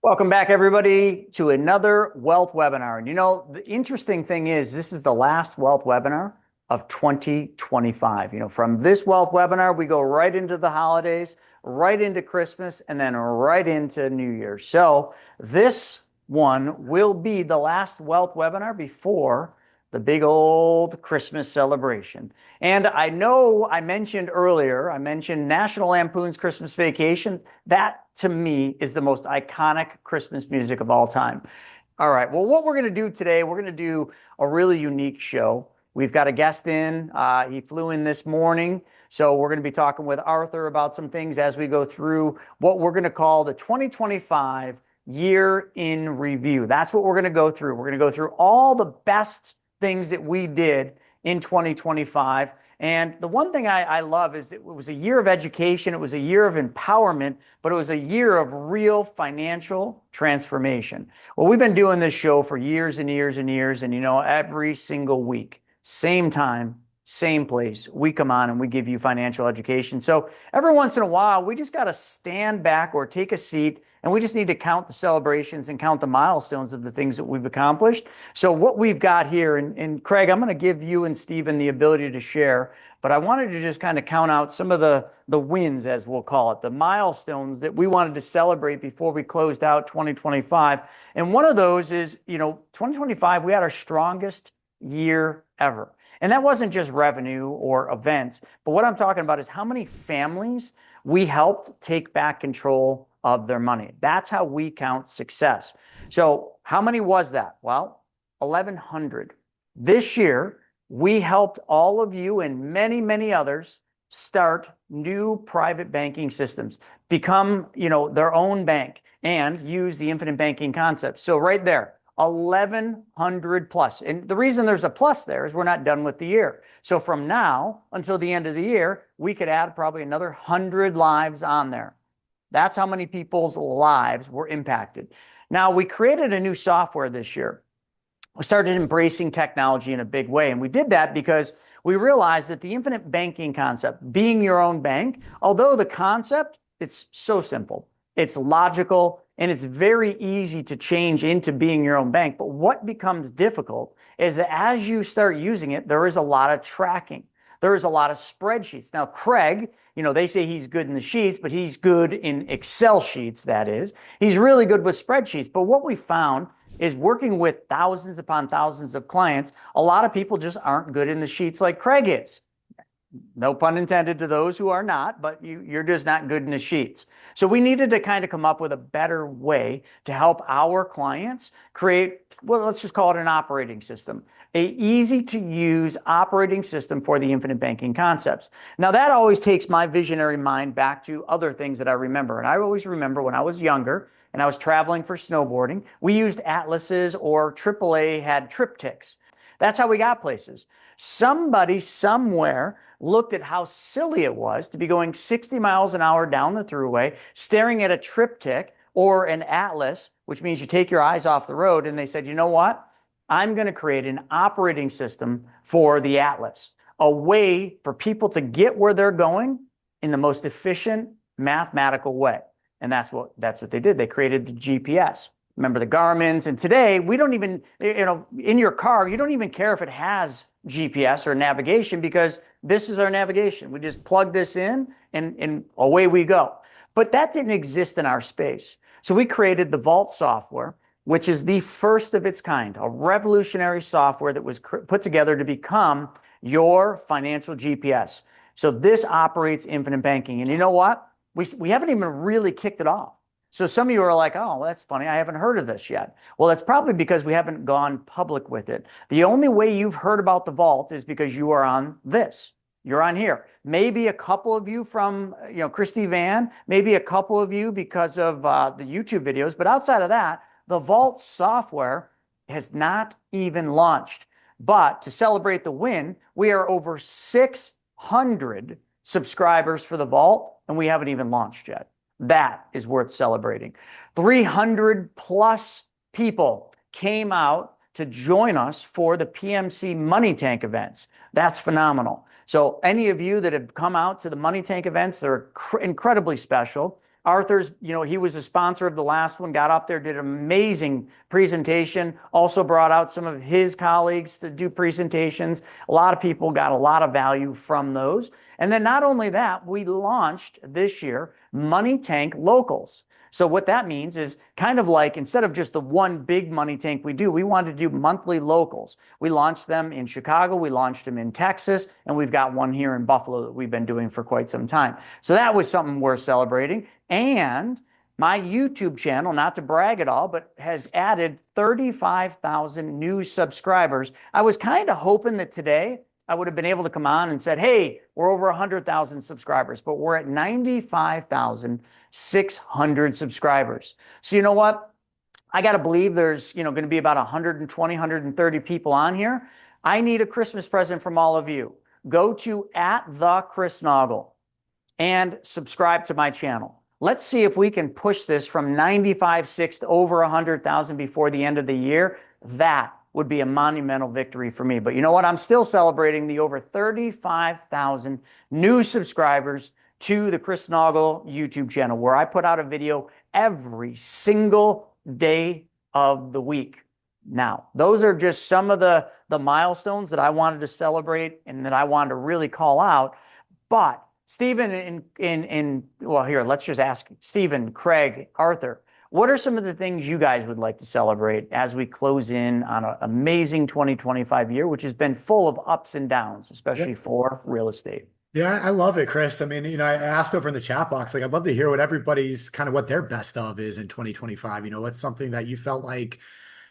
Welcome back, everybody, to another wealth webinar. And the interesting thing is this is the last wealth webinar of 2025. From this wealth webinar, we go right into the holidays, right into Christmas, and then right into New Year's. So this one will be the last wealth webinar before the big old Christmas celebration. And I know I mentioned earlier, I mentioned National Lampoon's Christmas Vacation. That, to me, is the most iconic Christmas music of all time. All right, well, what we're going to do today, we're going to do a really unique show. We've got a guest in. He flew in this morning. So we're going to be talking with Arthur about some things as we go through what we're going to call the 2025 year in review. That's what we're going to go through. We're going to go through all the best things that we did in 2025. And the one thing I love is it was a year of education, it was a year of empowerment, but it was a year of real financial transformation. Well, we've been doing this show for years and years and years, and every single week, same time, same place, we come on and we give you financial education. So every once in a while, we just got to stand back or take a seat, and we just need to count the celebrations and count the milestones of the things that we've accomplished. So what we've got here, and Craig, I'm going to give you and Stephen the ability to share, but I wanted to just kind of count out some of the wins, as we'll call it, the milestones that we wanted to celebrate before we closed out 2025. And one of those is, 2025, we had our strongest year ever. And that wasn't just revenue or events, but what I'm talking about is how many families we helped take back control of their money. That's how we count success. So how many was that? Well, 1,100. This year, we helped all of you and many, many others start new private banking systems, become, their own bank, and use the infinite banking concept. So right there, 1,100 plus. And the reason there's a plus there is we're not done with the year. So from now until the end of the year, we could add probably another 100 lives on there. That's how many people's lives were impacted. Now, we created a new software this year. We started embracing technology in a big way. And we did that because we realized that the infinite banking concept, being your own bank, although the concept, it's so simple, it's logical, and it's very easy to change into being your own bank. But what becomes difficult is that as you start using it, there is a lot of tracking. There is a lot of spreadsheets. Now, Craig, they say he's good in the sheets, but he's good in Excel sheets, that is. He's really good with spreadsheets. But what we found is working with thousands upon thousands of clients, a lot of people just aren't good in the sheets like Craig is. No pun intended to those who are not, but you're just not good in the sheets. So we needed to kind of come up with a better way to help our clients create, well, let's just call it an operating system, a easy to use operating system for the infinite banking concepts. Now that always takes my visionary mind back to other things that I remember. And I always remember when I was younger and I was traveling for snowboarding, we used atlases, or AAA had triptychs. That's how we got places. Somebody somewhere looked at how silly it was to be going 60 miles an hour down the thruway, staring at a triptych or an atlas, which means you take your eyes off the road, and they said, you know what? I'm going to create an operating system for the atlas, a way for people to get where they're going in the most efficient mathematical way. And that's what they did. They created the GPS. Remember the Garmin's, and today we don't even, in your car, you don't even care if it has GPS or navigation, because this is our navigation. We just plug this in and away we go. But that didn't exist in our space. So we created the Vault software, which is the first of its kind, a revolutionary software that was put together to become your financial GPS. So this operates infinite banking. And you know what? We haven't even really kicked it off. So some of you are like, oh, well, that's funny, I haven't heard of this yet. Well, that's probably because we haven't gone public with it. The only way you've heard about the Vault is because you are on this. You're on here. Maybe a couple of you from, Christy Van, maybe a couple of you because of the YouTube videos. But outside of that, the Vault software has not even launched. But to celebrate the win, we are over 600 subscribers for the Vault, and we haven't even launched yet. That is worth celebrating. 300 plus people came out to join us for the PMC Money Tank events. That's phenomenal. So any of you that have come out to the Money Tank events, they're incredibly special. Arthur's, he was a sponsor of the last one, got up there, did an amazing presentation, also brought out some of his colleagues to do presentations. A lot of people got a lot of value from those. And then not only that, we launched this year Money Tank Locals. So what that means is kind of like instead of just the one big money tank we do, we wanted to do monthly locals. We launched them in Chicago, we launched them in Texas, and we've got one here in Buffalo that we've been doing for quite some time. So that was something worth celebrating. And my YouTube channel, not to brag at all, but has added 35,000 new subscribers. I was kind of hoping that today I would have been able to come on and said, hey, we're over 100,000 subscribers, but we're at 95,600 subscribers. So you know what? I got to believe there's, going to be about 120, 130 people on here. I need a Christmas present from all of you. Go to @the_Chris_Naugle and subscribe to my channel. Let's see if we can push this from 95.6 to over 100,000 before the end of the year. That would be a monumental victory for me. But you know what? I'm still celebrating the over 35,000 new subscribers to the Chris Naugle YouTube channel, where I put out a video every single day of the week. Now, those are just some of the milestones that I wanted to celebrate and that I wanted to really call out. But Stephen, well, here, let's just ask Stephen, Craig, Arthur, what are some of the things you guys would like to celebrate as we close in on an amazing 2025 year, which has been full of ups and downs, especially for real estate? Yeah, I love it, Chris. I mean, I asked over in the chat box, like, I'd love to hear what everybody's kind of what their best of is in 2025. What's something that you felt like,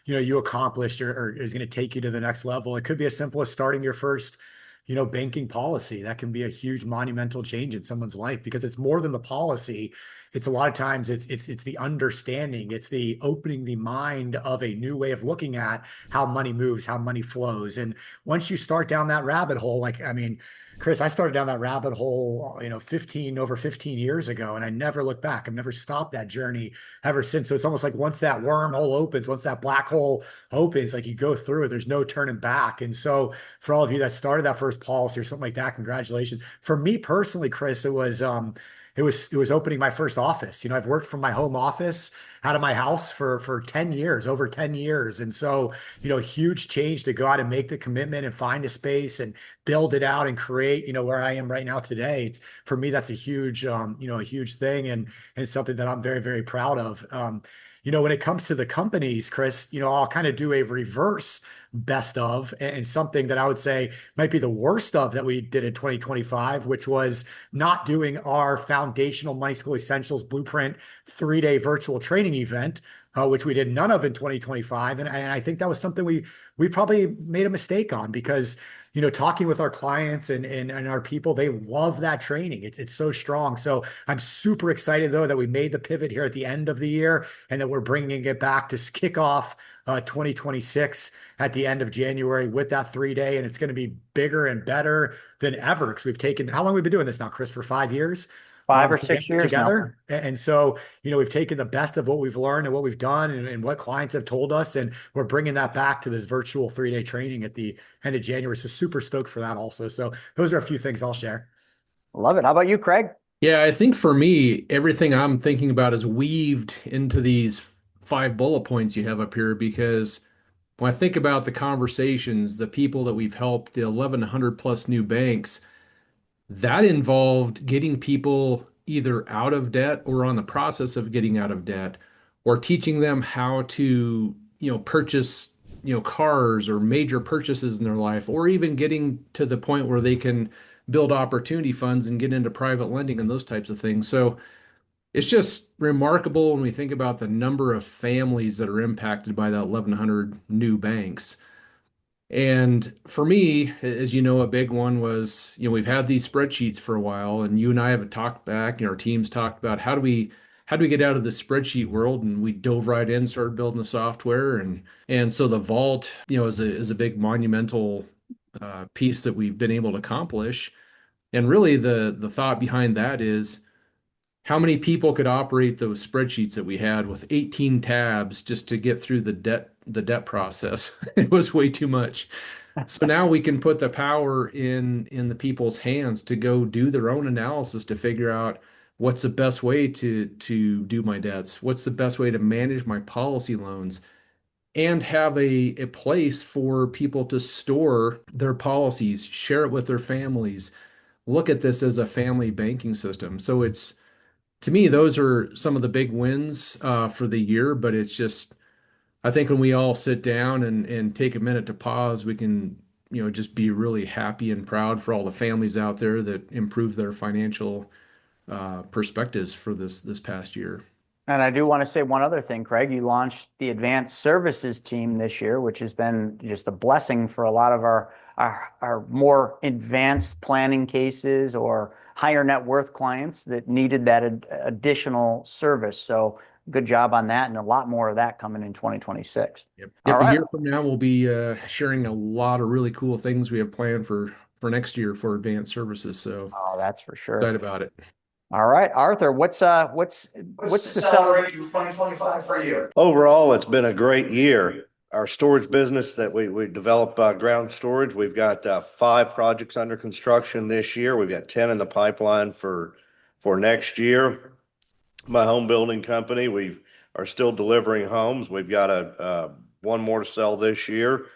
you accomplished or is going to take you to the next level. It could be as simple as starting your first, banking policy. That can be a huge monumental change in someone's life because it's more than the policy. It's a lot of times it's the understanding, it's the opening the mind of a new way of looking at how money moves, how money flows. And once you start down that rabbit hole, like, I mean, Chris, I started down that rabbit hole, over 15 years ago, and I never looked back. I've never stopped that journey ever since. So it's almost like once that wormhole opens, once that black hole opens, like you go through it, there's no turning back. And so for all of you that started that first policy or something like that, congratulations. For me personally, Chris, it was opening my first office. I've worked from my home office out of my house for 10 years, over 10 years. And so, huge change to go out and make the commitment and find a space and build it out and create, where I am right now today. For me, that's a huge, a huge thing. And it's something that I'm very, very proud of. When it comes to the companies, Chris, I'll kind of do a reverse best of and something that I would say might be the worst of that we did in 2025, which was not doing our foundational Money School Essentials Blueprint 3-day virtual training event, which we did none of in 2025. And I think that was something we probably made a mistake on because talking with our clients and our people, they love that training. It's so strong. So I'm super excited though that we made the pivot here at the end of the year and that we're bringing it back to kick off 2026 at the end of January with that 3-day. And it's going to be bigger and better than ever because how long have we been doing this now, Chris? For 5 years? 5 or 6 years Together. now. And so, we've taken the best of what we've learned and what we've done and what clients have told us, and we're bringing that back to this virtual 3-day training at the end of January. So super stoked for that also. So those are a few things I'll share. Love it. How about you, Craig? Yeah, I think for me, everything I'm thinking about is weaved into these 5 bullet points you have up here because when I think about the conversations, the people that we've helped, the 1,100 plus new banks, that involved getting people either out of debt or on the process of getting out of debt, or teaching them how to, purchase, cars or major purchases in their life, or even getting to the point where they can build opportunity funds and get into private lending and those types of things. So it's just remarkable when we think about the number of families that are impacted by that 1,100 new banks. And for me, as you know, a big one was, we've had these spreadsheets for a while, and you and I have talked back, our teams talked about how do we get out of the spreadsheet world, and we dove right in, started building the software, and so the vault, is a big monumental piece that we've been able to accomplish. And really, the thought behind that is how many people could operate those spreadsheets that we had with 18 tabs just to get through the debt process. It was way too much. So now we can put the power in the people's hands to go do their own analysis to figure out What's the best way to do my debts? What's the best way to manage my policy loans? And have a place for people to store their policies, share it with their families, look at this as a family banking system. So it's, to me, those are some of the big wins for the year, but it's just, I think when we all sit down and take a minute to pause, we can, just be really happy and proud for all the families out there that improve their financial perspectives for this past year. And I do want to say one other thing, Craig. You launched the advanced services team this year, which has been just a blessing for a lot of our more advanced planning cases or higher net worth clients that needed that additional service. So good job on that, and a lot more of that coming in 2026. Yep. All Yep. A right. year from now, we'll be sharing a lot of really cool things we have planned for next year for advanced services. So Oh, that's for sure. excited about it. All right, Arthur, what's the celebrate 2025 for you? Overall, it's been a great year. Our storage business that we develop ground storage, we've got 5 projects under construction this year. We've got 10 in the pipeline for next year. My home building company, we are still delivering homes. We've got one more to sell this year,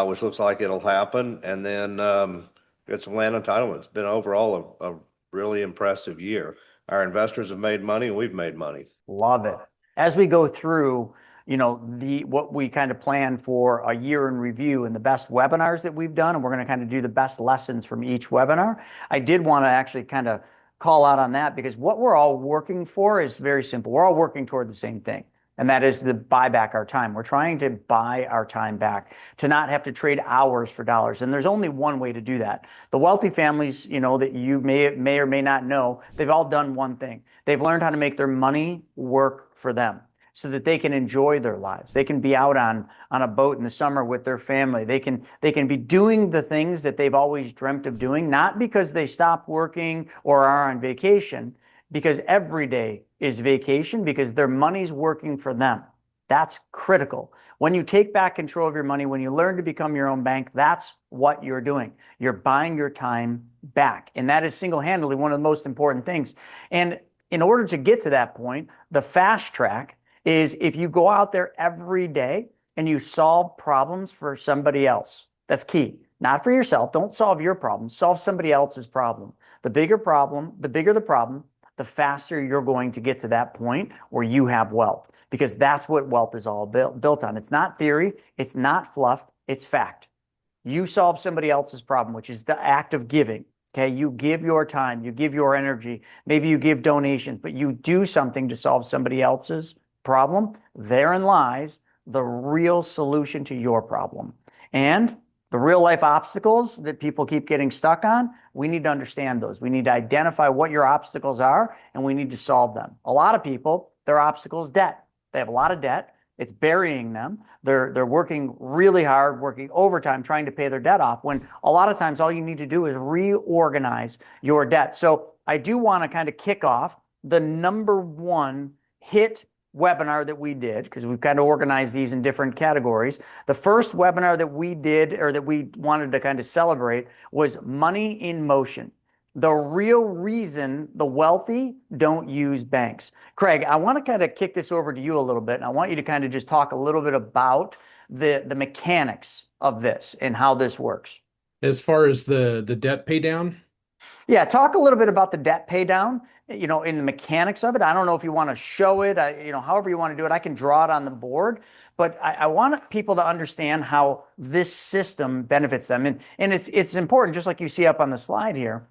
which looks like it'll happen. And then got some land entitlements. It's been overall a really impressive year. Our investors have made money and we've made money. Love it. As we go through, what we kind of plan for a year in review and the best webinars that we've done, and we're going to kind of do the best lessons from each webinar. I did want to actually kind of call out on that because what we're all working for is very simple. We're all working toward the same thing. And that is to buy back our time. We're trying to buy our time back, to not have to trade hours for dollars. And there's only one way to do that. The wealthy families, that you may or may not know, they've all done one thing. They've learned how to make their money work for them so that they can enjoy their lives. They can be out on a boat in the summer with their family. They can be doing the things that they've always dreamt of doing, not because they stopped working or are on vacation, because every day is vacation because their money's working for them. That's critical. When you take back control of your money, when you learn to become your own bank, that's what you're doing. You're buying your time back. And that is single-handedly one of the most important things. And in order to get to that point, the fast track is if you go out there every day and you solve problems for somebody else. That's key. Not for yourself. Don't solve your problem. Solve somebody else's problem. The bigger the problem, the faster you're going to get to that point where you have wealth, because that's what wealth is all built on. It's not theory. It's not fluff. It's fact. You solve somebody else's problem, which is the act of giving. Okay. You give your time, you give your energy, maybe you give donations, but you do something to solve somebody else's problem. Therein lies the real solution to your problem. And the real life obstacles that people keep getting stuck on, we need to understand those. We need to identify what your obstacles are, and we need to solve them. A lot of people, their obstacle is debt. They have a lot of debt. It's burying them. They're working really hard, working overtime, trying to pay their debt off, when a lot of times all you need to do is reorganize your debt. So I do want to kind of kick off the number one hit webinar that we did, because we've kind of organized these in different categories. The first webinar that we did, or that we wanted to kind of celebrate, was Money in Motion. The real reason the wealthy don't use banks. Craig, I want to kind of kick this over to you a little bit, and I want you to kind of just talk a little bit about the mechanics of this and how this works. As far as the debt pay down, Yeah, talk a little bit about the debt pay down, in the mechanics of it. I don't know if you want to show it, however you want to do it. I can draw it on the board, but I want people to understand how this system benefits them. And it's important, just like you see up on the slide here,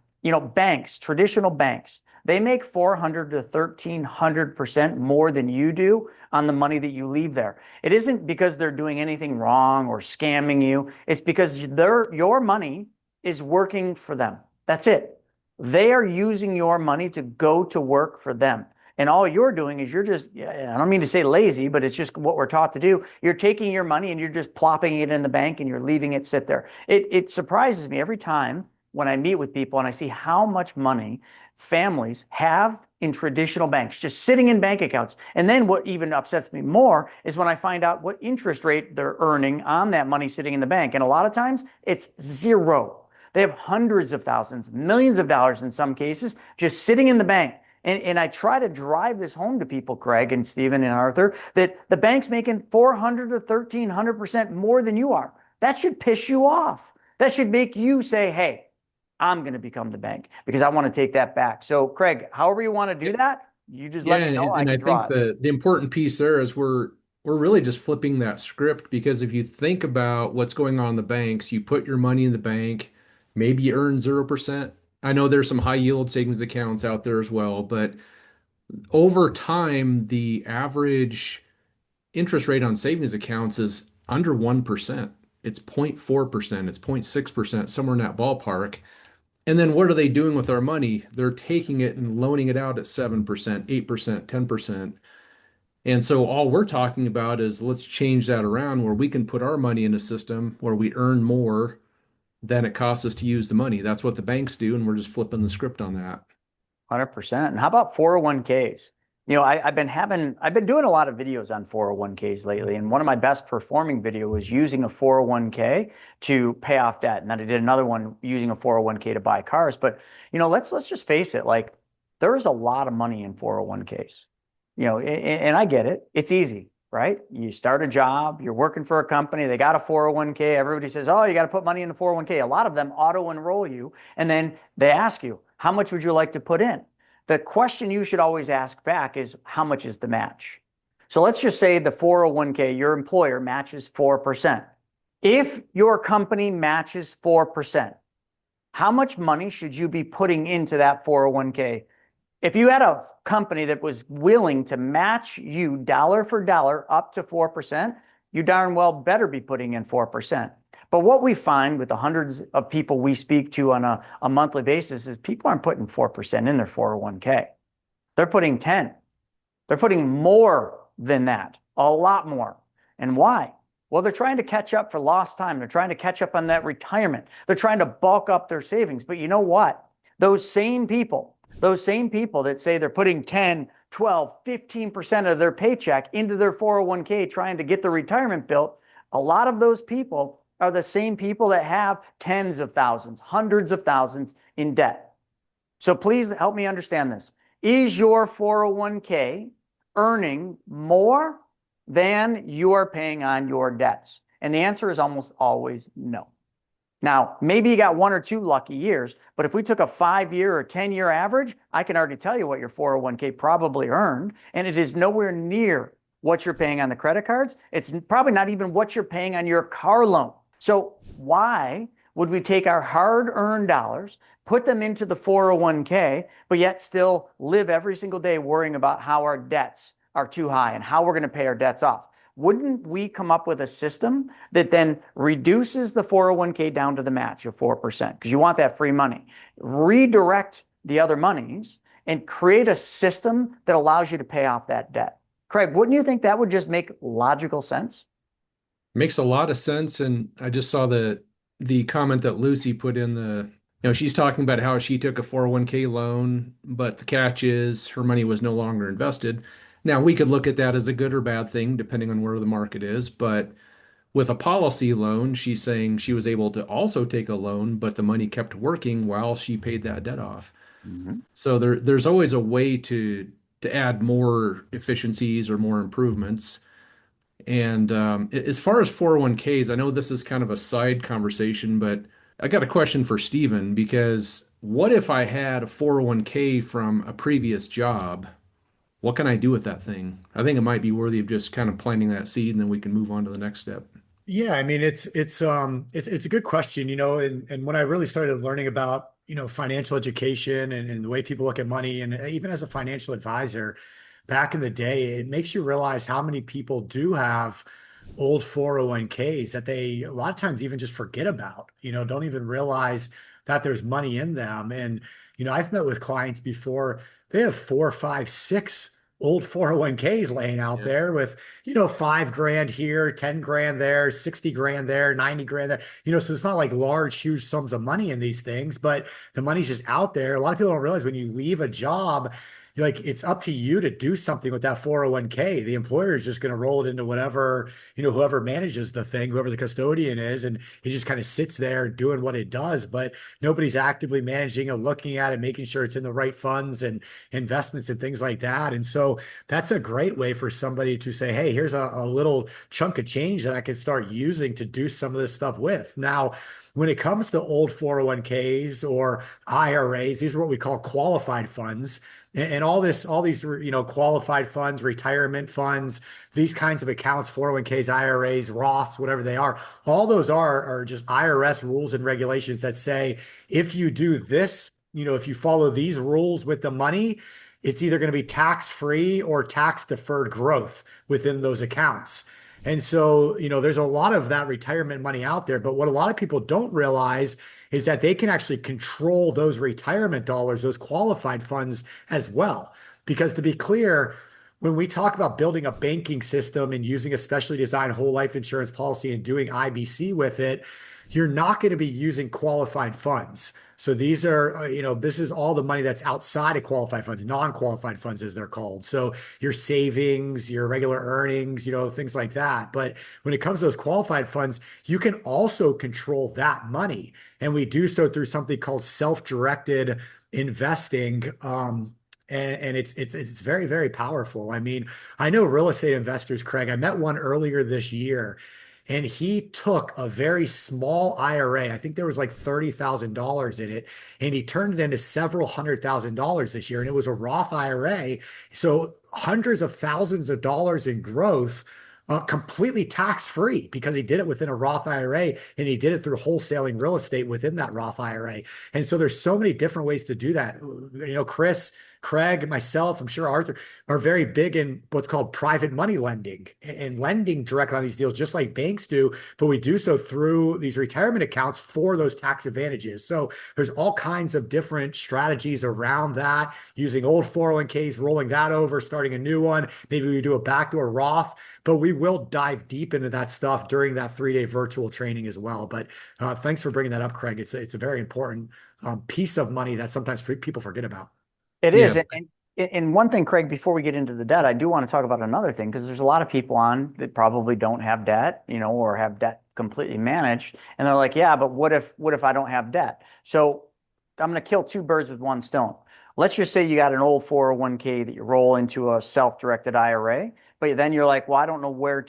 banks, traditional banks, they make 400 to 1,300% more than you do on the money that you leave there. It isn't because they're doing anything wrong or scamming you. It's because your money is working for them. That's it. They are using your money to go to work for them. And all you're doing is I don't mean to say lazy, but it's just what we're taught to do. You're taking your money and you're just plopping it in the bank and you're leaving it sit there. It surprises me every time when I meet with people and I see how much money families have in traditional banks, just sitting in bank accounts. And then what even upsets me more is when I find out what interest rate they're earning on that money sitting in the bank. And a lot of times it's zero. They have hundreds of thousands, millions of dollars in some cases, just sitting in the bank. And I try to drive this home to people, Craig and Stephen and Arthur, that the bank's making 400 to 1,300% more than you are. That should piss you off. That should make you say, hey, I'm going to become the bank because I want to take that back. So, Craig, however you want to do that, you just Yeah, let me know. I and I can draw think it. the important piece there is we're really just flipping that script, because if you think about what's going on in the banks, you put your money in the bank, maybe you earn 0%. I know there's some high yield savings accounts out there as well, but over time, the average interest rate on savings accounts is under 1%. It's 0.4%, it's 0.6%, somewhere in that ballpark. And then what are they doing with our money? They're taking it and loaning it out at 7%, 8%, 10%. And so all we're talking about is let's change that around where we can put our money in a system where we earn more than it costs us to use the money. That's what the banks do, and we're just flipping the script on that. 100%. And how about 401ks? I've been doing a lot of videos on 401ks lately, and one of my best performing video was using a 401k to pay off debt. And then I did another one using a 401k to buy cars. But let's just face it, like there is a lot of money in 401ks. And I get it. It's easy, right? You start a job, you're working for a company, they got a 401k. Everybody says, oh, you got to put money in the 401k. A lot of them auto enroll you, and then they ask you, how much would you like to put in? The question you should always ask back is, how much is the match? So let's just say the 401k, your employer matches 4%. If your company matches 4%, how much money should you be putting into that 401k? If you had a company that was willing to match you dollar for dollar up to 4%, you darn well better be putting in 4%. But what we find with the hundreds of people we speak to on a monthly basis is people aren't putting 4% in their 401k. They're putting 10. They're putting more than that, a lot more. And why? Well, they're trying to catch up for lost time. They're trying to catch up on that retirement. They're trying to bulk up their savings. But you know what? Those same people that say they're putting 10, 12, 15% of their paycheck into their 401k trying to get their retirement built, a lot of those people are the same people that have tens of thousands, hundreds of thousands in debt. So please help me understand this. Is your 401k earning more than you are paying on your debts? And the answer is almost always no. Now, maybe you got 1 or 2 lucky years, but if we took a 5-year or 10-year average, I can already tell you what your 401k probably earned, and it is nowhere near what you're paying on the credit cards. It's probably not even what you're paying on your car loan. So why would we take our hard-earned dollars, put them into the 401k, but yet still live every single day worrying about how our debts are too high and how we're going to pay our debts off? Wouldn't we come up with a system that then reduces the 401k down to the match of 4%? Because you want that free money. Redirect the other monies and create a system that allows you to pay off that debt. Craig, wouldn't you think that would just make logical sense? Makes a lot of sense. And I just saw the comment that Lucy put in she's talking about how she took a 401k loan, but the catch is her money was no longer invested. Now, we could look at that as a good or bad thing, depending on where the market is. But with a policy loan, she's saying she was able to also take a loan, but the money kept working while she paid that debt off. Mm-hmm. So there's always a way to add more efficiencies or more improvements. And as far as 401ks, I know this is kind of a side conversation, but I got a question for Stephen, because what if I had a 401k from a previous job? What can I do with that thing? I think it might be worthy of just kind of planting that seed, and then we can move on to the next step. Yeah, I mean it's a good question, and when I really started learning about, financial education and the way people look at money, and even as a financial advisor back in the day, it makes you realize how many people do have old 401ks that they a lot of times even just forget about, don't even realize that there's money in them. And, I've met with clients before, they have 4, 5, 6 old 401ks laying out Yeah. there with, $5,000 here, 10 grand there, 60 grand there, 90 grand there, so it's not like large, huge sums of money in these things, but the money's just out there. A lot of people don't realize when you leave a job, like it's up to you to do something with that 401k. The employer is just going to roll it into whatever, whoever manages the thing, whoever the custodian is, and it just kind of sits there doing what it does. But nobody's actively managing or looking at it, making sure it's in the right funds and investments and things like that. And so that's a great way for somebody to say, hey, here's a little chunk of change that I can start using to do some of this stuff with. Now, when it comes to old 401ks or IRAs, these are what we call qualified funds. And all these, qualified funds, retirement funds, these kinds of accounts, 401ks, IRAs, Roths, whatever they all those are just IRS rules and regulations that say if you do this, if you follow these rules with the money, it's either going to be tax free or tax deferred growth within those accounts. And so, there's a lot of that retirement money out there. But what a lot of people don't realize is that they can actually control those retirement dollars, those qualified funds as well. Because to be clear, when we talk about building a banking system and using a specially designed whole life insurance policy and doing IBC with it, you're not going to be using qualified funds. So these are, this is all the money that's outside of qualified funds, non-qualified funds as they're called. So your savings, your regular earnings, things like that. But when it comes to those qualified funds, you can also control that money. And we do so through something called self-directed investing. And it's very, very powerful. I mean, I know real estate investors, Craig. I met one earlier this year, and he took a very small IRA. I think there was like $30,000 in it, and he turned it into several $100,000 this year. And it was a Roth IRA. So hundreds of thousands of dollars in growth, completely tax free because he did it within a Roth IRA and he did it through wholesaling real estate within that Roth IRA. And so there's so many different ways to do that. Chris, Craig, and myself, I'm sure Arthur are very big in what's called private money lending and lending directly on these deals, just like banks do. But we do so through these retirement accounts for those tax advantages. So there's all kinds of different strategies around that, using old 401ks, rolling that over, starting a new one. Maybe we do a backdoor Roth, but we will dive deep into that stuff during that 3-day virtual training as well. But thanks for bringing that up, Craig. It's a very important piece of money that sometimes people forget about. It Yeah. is. And one thing, Craig, before we get into the debt, I do want to talk about another thing because there's a lot of people on that probably don't have debt, or have debt completely managed. And they're like, yeah, but what if I don't have debt? So I'm going to kill two birds with one stone. Let's just say you got an old 401k that you roll into a self-directed IRA, but then you're like, well, I don't know what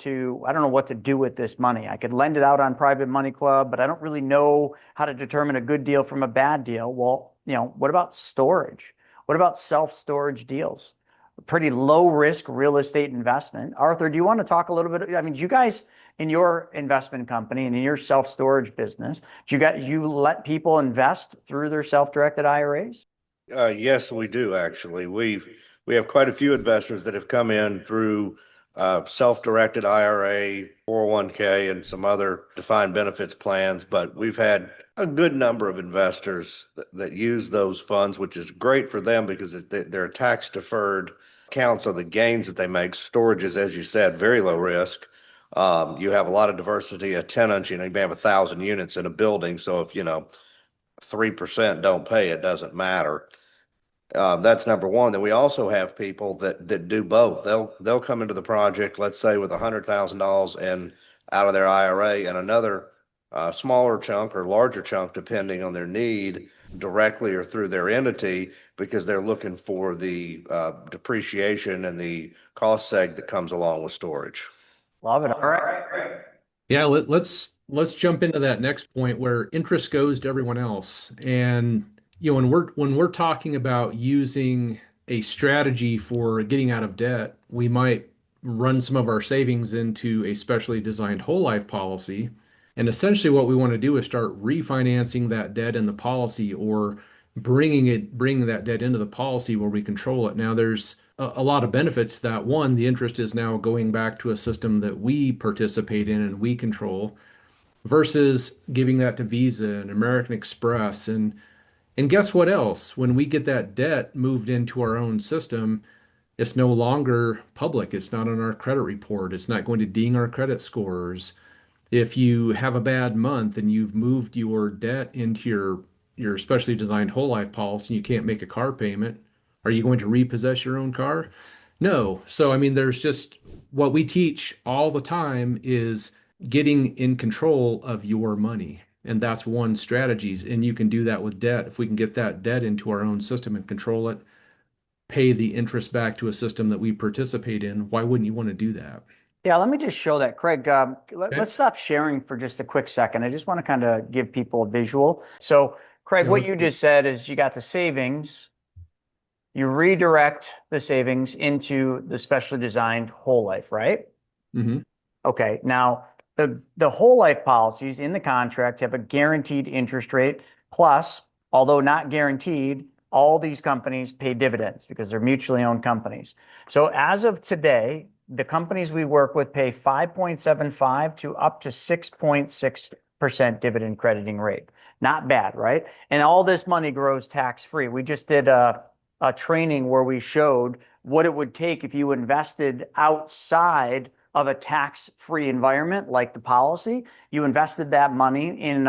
to do with this money. I could lend it out on Private Money Club, but I don't really know how to determine a good deal from a bad deal. Well, what about storage? What about self-storage deals? Pretty low risk real estate investment. Arthur, do you want to talk a little bit? I mean, do you guys in your investment company and in your self-storage business, you let people invest through their self-directed IRAs? Yes, we do actually. We have quite a few investors that have come in through self-directed IRA, 401k, and some other defined benefits plans, but we've had a good number of investors that use those funds, which is great for them because they're tax deferred accounts of the gains that they make. Storage is, as you said, very low risk. You have a lot of diversity of tenants. You may have 1,000 units in a building, so if 3% don't pay, it doesn't matter. That's number one. Then we also have people that do both. They'll come into the project, let's say, with $100,000 and out of their IRA and another smaller chunk or larger chunk, depending on their need, directly or through their entity, because they're looking for the depreciation and the cost seg that comes along with storage. Love it. All right. Yeah, let's jump into that next point where interest goes to everyone else. And when we're talking about using a strategy for getting out of debt, we might run some of our savings into a specially designed whole life policy. And essentially what we want to do is start refinancing that debt in the policy or bringing that debt into the policy where we control it. Now there's a lot of benefits to that. One, the interest is now going back to a system that we participate in and we control versus giving that to Visa and American Express. And guess what else? When we get that debt moved into our own system, it's no longer public. It's not on our credit report. It's not going to ding our credit scores. If you have a bad month and you've moved your debt into your specially designed whole life policy and you can't make a car payment, Are you going to repossess your own car? No. So, I mean, there's just what we teach all the time is getting in control of your money. And that's one strategies. And you can do that with debt. If we can get that debt into our own system and control it, pay the interest back to a system that we participate in, why wouldn't you want to do that? Yeah, let me just show that. Craig, Okay. let's stop sharing for just a quick second. I just want to kind of give people a visual. So, Craig, Yeah, what you just said is you got the savings, you redirect the savings into the specially designed whole life, right? hmm Okay. Now, the whole life policies in the contract have a guaranteed interest rate. Plus, although not guaranteed, all these companies pay dividends because they're mutually owned companies. So as of today, the companies we work with pay 5.75 to up to 6.6% dividend crediting rate. Not bad, right? And all this money grows tax free. We just did a training where we showed what it would take if you invested outside of a tax-free environment like the policy. You invested that money in,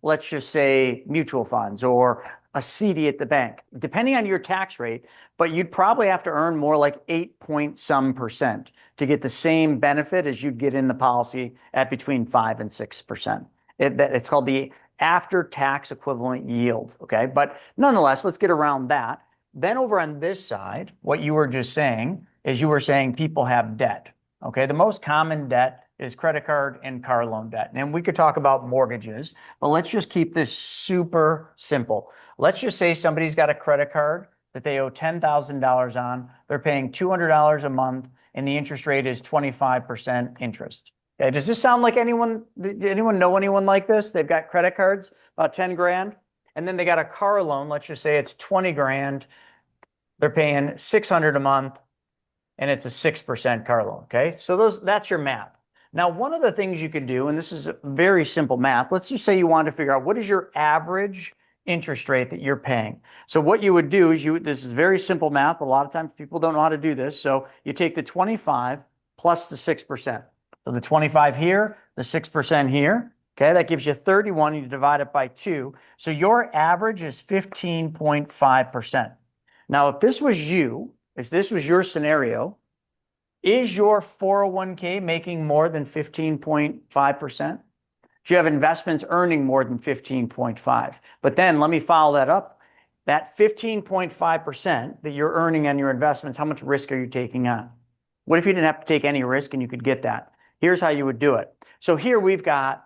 let's just say, mutual funds or a CD at the bank, depending on your tax rate, but you'd probably have to earn more like 8 point some percent to get the same benefit as you'd get in the policy at between 5 and 6%. It's called the after-tax equivalent yield, okay? But nonetheless, let's get around that. Then over on this side, what you were just saying is you were saying people have debt. Okay, the most common debt is credit card and car loan debt. And we could talk about mortgages, but let's just keep this super simple. Let's just say somebody's got a credit card that they owe $10,000 on. They're paying $200 a month, and the interest rate is 25% interest. Okay, does this sound like anyone know anyone like this? They've got credit cards, about 10 grand, and then they got a car loan. Let's just say it's 20 grand. They're paying 600 a month, and it's a 6% car loan, okay? So that's your math. Now, one of the things you could do, and this is a very simple math, let's just say you wanted to figure out what is your average interest rate that you're paying. So what you would do is this is very simple math. A lot of times people don't know how to do this. So you take the 25 plus the 6%. So the 25 here, the 6% here, okay? That gives you 31, you divide it by 2. So your average is 15.5%. Now, if this was your scenario, is your 401k making more than 15.5%? Do you have investments earning more than 15.5? But then let me follow that up. That 15.5% that you're earning on your investments, how much risk are you taking on? What if you didn't have to take any risk and you could get that? Here's how you would do it. So here we've got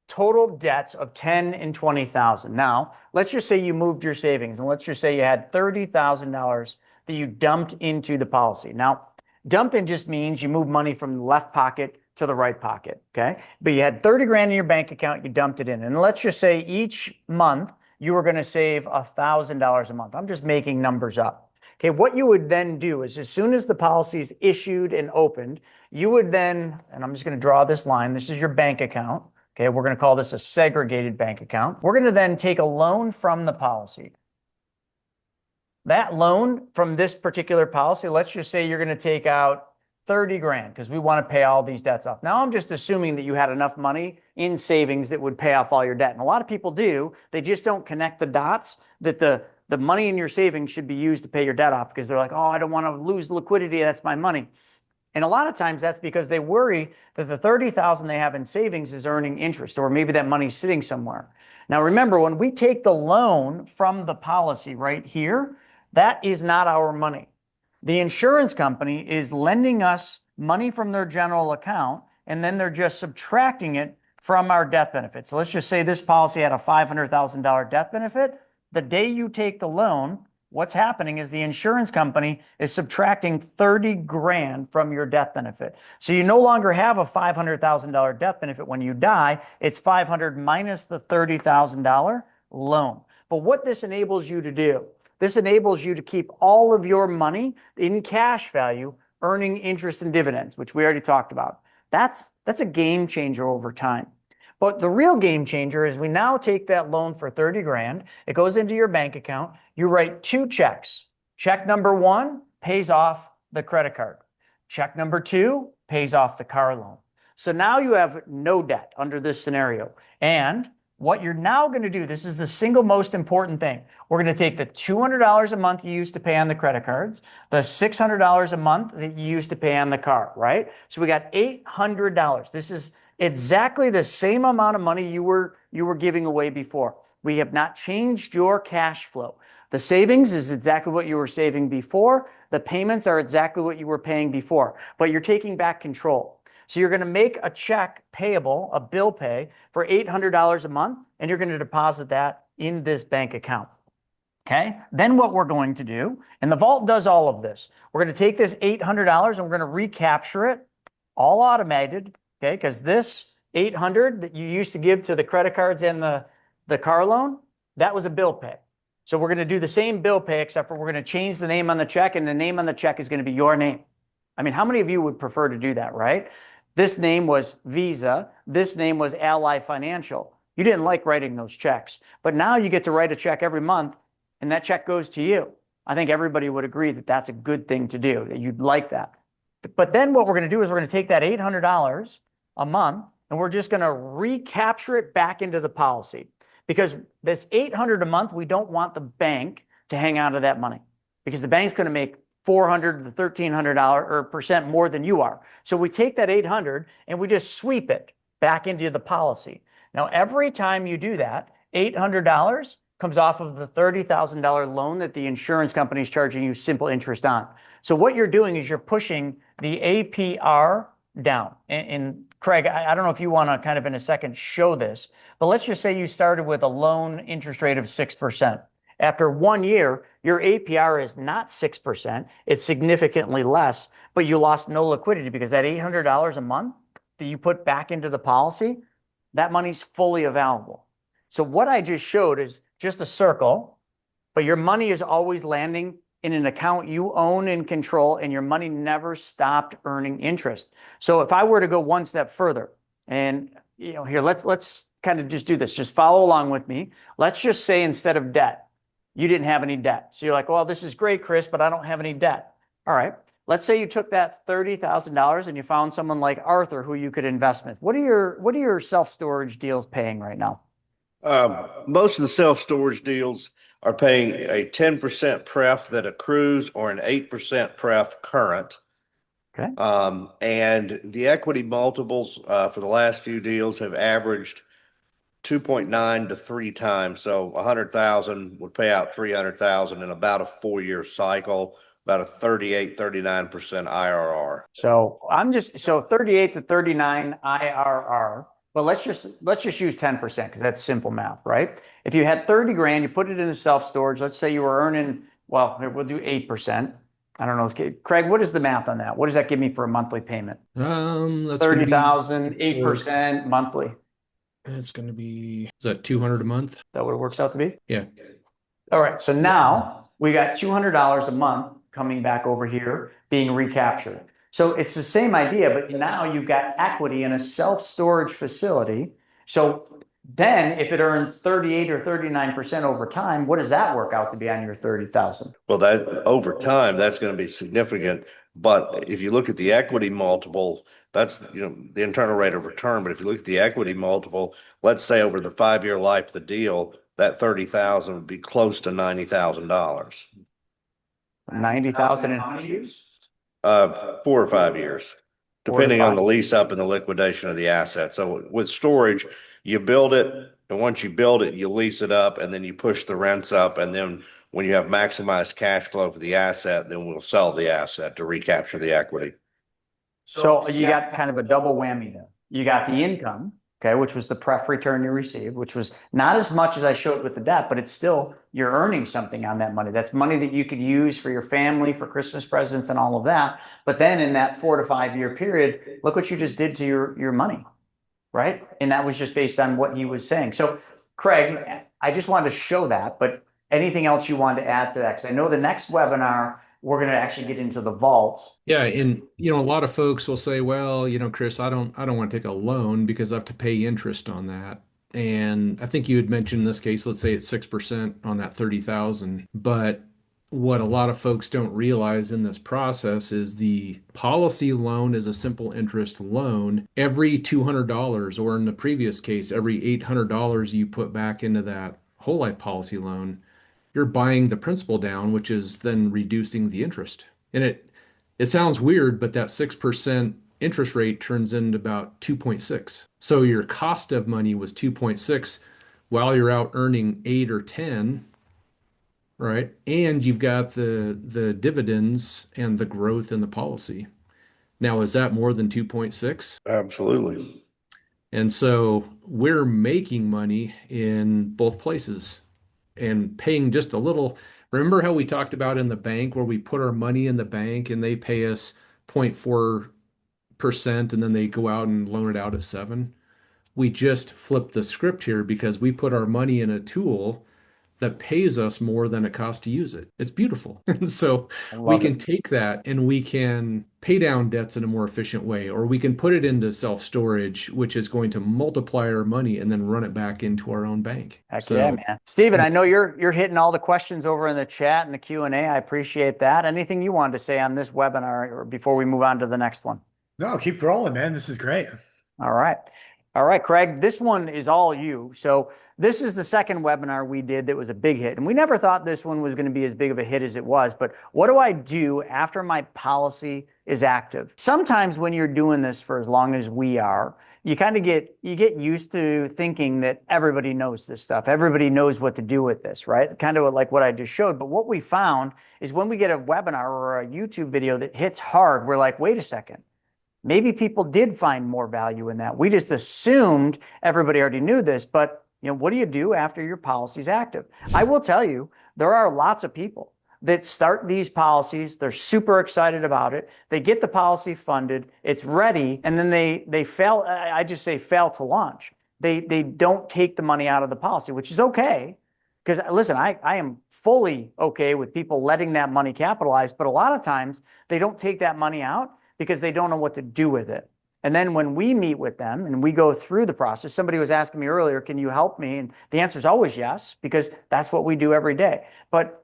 total debts of 10 and 20,000. Now, let's just say you moved your savings, and let's just say you had $30,000 that you dumped into the policy. Now, dumping just means you move money from the left pocket to the right pocket, okay? But you had 30 grand in your bank account, you dumped it in. And let's just say each month you were going to save $1,000 a month. I'm just making numbers up. Okay, what you would then do is as soon as the policy is issued and opened, you would then, and I'm just going to draw this line, this is your bank account. Okay, we're going to call this a segregated bank account. We're going to then take a loan from the policy. That loan from this particular policy, let's just say you're going to take out 30 grand because we want to pay all these debts off. Now I'm just assuming that you had enough money in savings that would pay off all your debt. And a lot of people do. They just don't connect the dots that the money in your savings should be used to pay your debt off because they're like, oh, I don't want to lose liquidity. That's my money. And a lot of times that's because they worry that the 30,000 they have in savings is earning interest, or maybe that money's sitting somewhere. Now, remember, when we take the loan from the policy right here, that is not our money. The insurance company is lending us money from their general account, and then they're just subtracting it from our death benefit. So let's just say this policy had a $500,000 death benefit. The day you take the loan, what's happening is the insurance company is subtracting 30 grand from your death benefit. So you no longer have a $500,000 death benefit when you die. It's 500 minus the $30,000 loan. But what this enables you to do, this enables you to keep all of your money in cash value earning interest and dividends, which we already talked about. That's a game changer over time. But the real game changer is we now take that loan for 30 grand. It goes into your bank account. You write 2 checks. Check number 1 pays off the credit card. Check number 2 pays off the car loan. So now you have no debt under this scenario. And what you're now going to do, this is the single most important thing. We're going to take the $200 a month you used to pay on the credit cards, the $600 a month that you used to pay on the car, right? So we got $800. This is exactly the same amount of money you were giving away before. We have not changed your cash flow. The savings is exactly what you were saving before. The payments are exactly what you were paying before, but you're taking back control. So you're going to make a check payable, a bill pay for $800 a month, and you're going to deposit that in this bank account. Okay. Then what we're going to do, and the vault does all of this, we're going to take this $800 and we're going to recapture it, all automated. Okay. Because this 800 that you used to give to the credit cards and the car loan, that was a bill pay. So we're going to do the same bill pay, except for we're going to change the name on the check, and the name on the check is going to be your name. I mean, how many of you would prefer to do that, right? This name was Visa. This name was Ally Financial. You didn't like writing those checks, but now you get to write a check every month, and that check goes to you. I think everybody would agree that that's a good thing to do, that you'd like that. But then what we're going to do is we're going to take that $800 a month, and we're just going to recapture it back into the policy. Because this $800 a month, we don't want the bank to hang on to that money, because the bank's going to make $400 to $1,300% more than you are. So we take that 800 and we just sweep it back into the policy. Now, every time you do that, $800 comes off of the $30,000 loan that the insurance company is charging you simple interest on. So what you're doing is you're pushing the APR down. And Craig, I don't know if you want to kind of in a second show this, but let's just say you started with a loan interest rate of 6%. After 1 year, your APR is not 6%. It's significantly less, but you lost no liquidity because that $800 a month that you put back into the policy, that money's fully available. So what I just showed is just a circle, but your money is always landing in an account you own and control, and your money never stopped earning interest. So if I were to go one step further, and here, let's kind of just do this. Just follow along with me. Let's just say instead of debt, you didn't have any debt. So you're like, well, this is great, Chris, but I don't have any debt. All right. Let's say you took that $30,000 and you found someone like Arthur who you could invest with. What are your self-storage deals paying right now? Most of the self-storage deals are paying a 10% pref that accrues or an 8% pref current. Okay. And the equity multiples for the last few deals have averaged 2.9 to 3 times. So 100,000 would pay out 300,000 in about a 4-year cycle, about a 39% IRR. So 38 to 39 IRR. But let's just use 10% because that's simple math, right? If you had 30 grand, you put it in the self-storage. Let's say you were earning, well, we'll do 8%. I don't know. Craig, what is the math on that? What does that give me for a monthly payment? That's 30,000, 8% monthly. It's going to be, is that 200 a month? Is that what it works out to be? Yeah. All right. So now we got $200 a month coming back over here being recaptured. So it's the same idea, but now you've got equity in a self-storage facility. So then if it earns 38 or 39% over time, what does that work out to be on your 30,000? Well, that over time, that's going to be significant. But if you look at the equity multiple, that's the internal rate of return. But if you look at the equity multiple, let's say over the 5-year life of the deal, that 30,000 would be close to $90,000. 90,000 in how many years? 4 or 5 years, depending on the lease up and the liquidation of the asset. So with storage, you build it, and once you build it, you lease it up, and then you push the rents up, and then when you have maximized cash flow for the asset, then we'll sell the asset to recapture the equity. So you got kind of a double whammy there. You got the income, okay, which was the pref return you received, which was not as much as I showed with the debt, but it's still, you're earning something on that money. That's money that you could use for your family, for Christmas presents and all of that. But then in that 4 to 5 year period, look what you just did to your money, right? And that was just based on what he was saying. So Craig, I just wanted to show that, but anything else you wanted to add to that? Because I know the next webinar, we're going to actually get into the vault. Yeah. And, a lot of folks will say, well, Chris, I don't want to take a loan because I have to pay interest on that. And I think you had mentioned in this case, let's say it's 6% on that 30,000. But what a lot of folks don't realize in this process is the policy loan is a simple interest loan. Every $200, or in the previous case, every $800 you put back into that whole life policy loan, you're buying the principal down, which is then reducing the interest. And it sounds weird, but that 6% interest rate turns into about 2.6. So your cost of money was 2.6 while you're out earning 8 or 10, right? And you've got the dividends and the growth in the policy. Now, is that more than 2.6? Absolutely. And so we're making money in both places and paying just a little. Remember how we talked about in the bank where we put our money in the bank and they pay us 0.4% and then they go out and loan it out at 7? We just flipped the script here because we put our money in a tool that pays us more than it costs to use it. It's beautiful. And so I we love can it. take that and we can pay down debts in a more efficient way, or we can put it into self-storage, which is going to multiply our money and then run it back into our own bank. Heck yeah, man. Steven, I know you're hitting all the questions over in the chat and the Q&A. I appreciate that. Anything you wanted to say on this webinar or before we move on to the next one? No, keep rolling, man. This is great. All right. All right, Craig, this one is all you. So this is the second webinar we did that was a big hit. And we never thought this one was going to be as big of a hit as it was. But what do I do after my policy is active? Sometimes when you're doing this for as long as we are, you kind of get used to thinking that everybody knows this stuff. Everybody knows what to do with this, right? Kind of like what I just showed. But what we found is when we get a webinar or a YouTube video that hits hard, we're like, wait a second. Maybe people did find more value in that. We just assumed everybody already knew this, but what do you do after your policy is active? I will tell you, there are lots of people that start these policies. They're super excited about it. They get the policy funded, it's ready, and then they fail. I just say fail to launch. They don't take the money out of the policy, which is okay. Because listen, I am fully okay with people letting that money capitalize, but a lot of times they don't take that money out because they don't know what to do with it. And then when we meet with them and we go through the process, somebody was asking me earlier, can you help me? And the answer is always yes, because that's what we do every day. But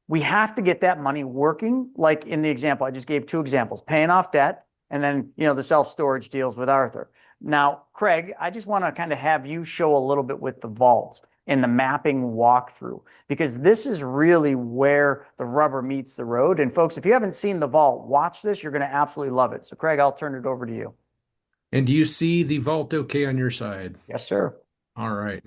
we have to get that money working, like in the example, I just gave 2 examples, paying off debt, and then, the self-storage deals with Arthur. Now, Craig, I just want to kind of have you show a little bit with the vaults in the mapping walkthrough, because this is really where the rubber meets the road. And folks, if you haven't seen the vault, watch this. You're going to absolutely love it. So Craig, I'll turn it over to you. And do you see the vault okay on your side? Yes, sir. All right.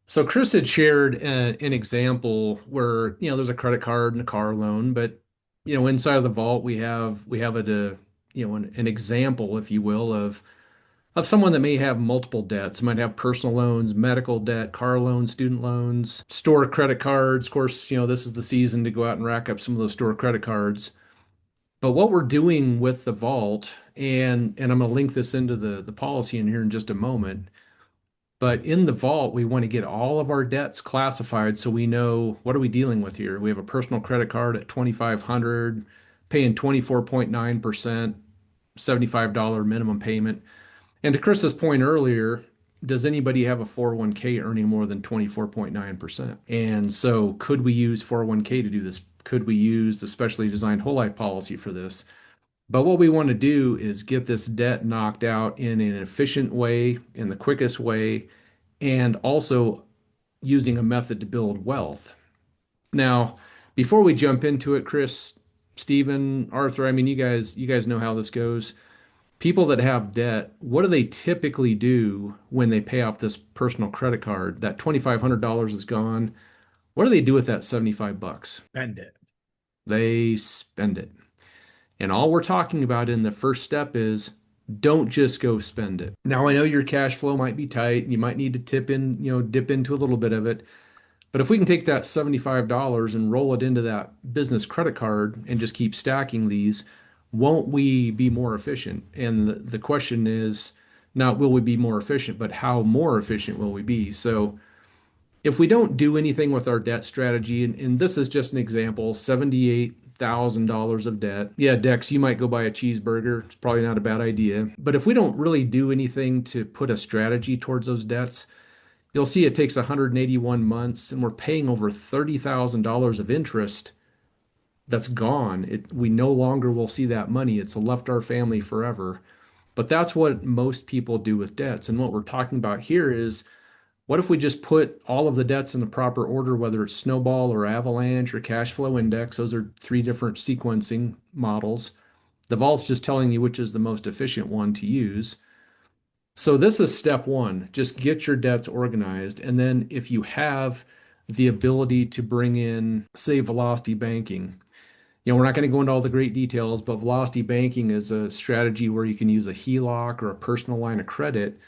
So Chris had shared an example where, there's a credit card and a car loan, but, inside of the vault, we have an example, if you will, of someone that may have multiple debts, might have personal loans, medical debt, car loans, student loans, store credit cards. Of course, this is the season to go out and rack up some of those store credit cards. But what we're doing with the vault, and I'm going to link this into the policy in here in just a moment. But in the vault, we want to get all of our debts classified so we know what are we dealing with here. We have a personal credit card at $2,500, paying 24.9%, $75 minimum payment. And to Chris's point earlier, does anybody have a 401k earning more than 24.9%? And so could we use 401k to do this? Could we use the specially designed whole life policy for this? But what we want to do is get this debt knocked out in an efficient way, in the quickest way, and also using a method to build wealth. Now, before we jump into it, Chris, Stephen, Arthur, you guys know how this goes. People that have debt, what do they typically do when they pay off this personal credit card? That $2,500 is gone. What do they do with that $75? Spend it. They spend it. And all we're talking about in the first step is don't just go spend it. Now, I know your cash flow might be tight. You might need to dip into a little bit of it. But if we can take that $75 and roll it into that business credit card and just keep stacking these, won't we be more efficient? And the question is not will we be more efficient, but how more efficient will we be? So if we don't do anything with our debt strategy, and this is just an example, $78,000 of debt. Yeah, Dex, you might go buy a cheeseburger. It's probably not a bad idea. But if we don't really do anything to put a strategy towards those debts, you'll see it takes 181 months and we're paying over $30,000 of interest that's gone. We no longer will see that money. It's left our family forever. But that's what most people do with debts. And what we're talking about here is, what if we just put all of the debts in the proper order, whether it's snowball or avalanche or cash flow index? Those are three different sequencing models. The vault's just telling you which is the most efficient one to use. So this is step one. Just get your debts organized. And then if you have the ability to bring in, say, velocity banking, we're not going to go into all the great details, but velocity banking is a strategy where you can use a HELOC or a personal line of credit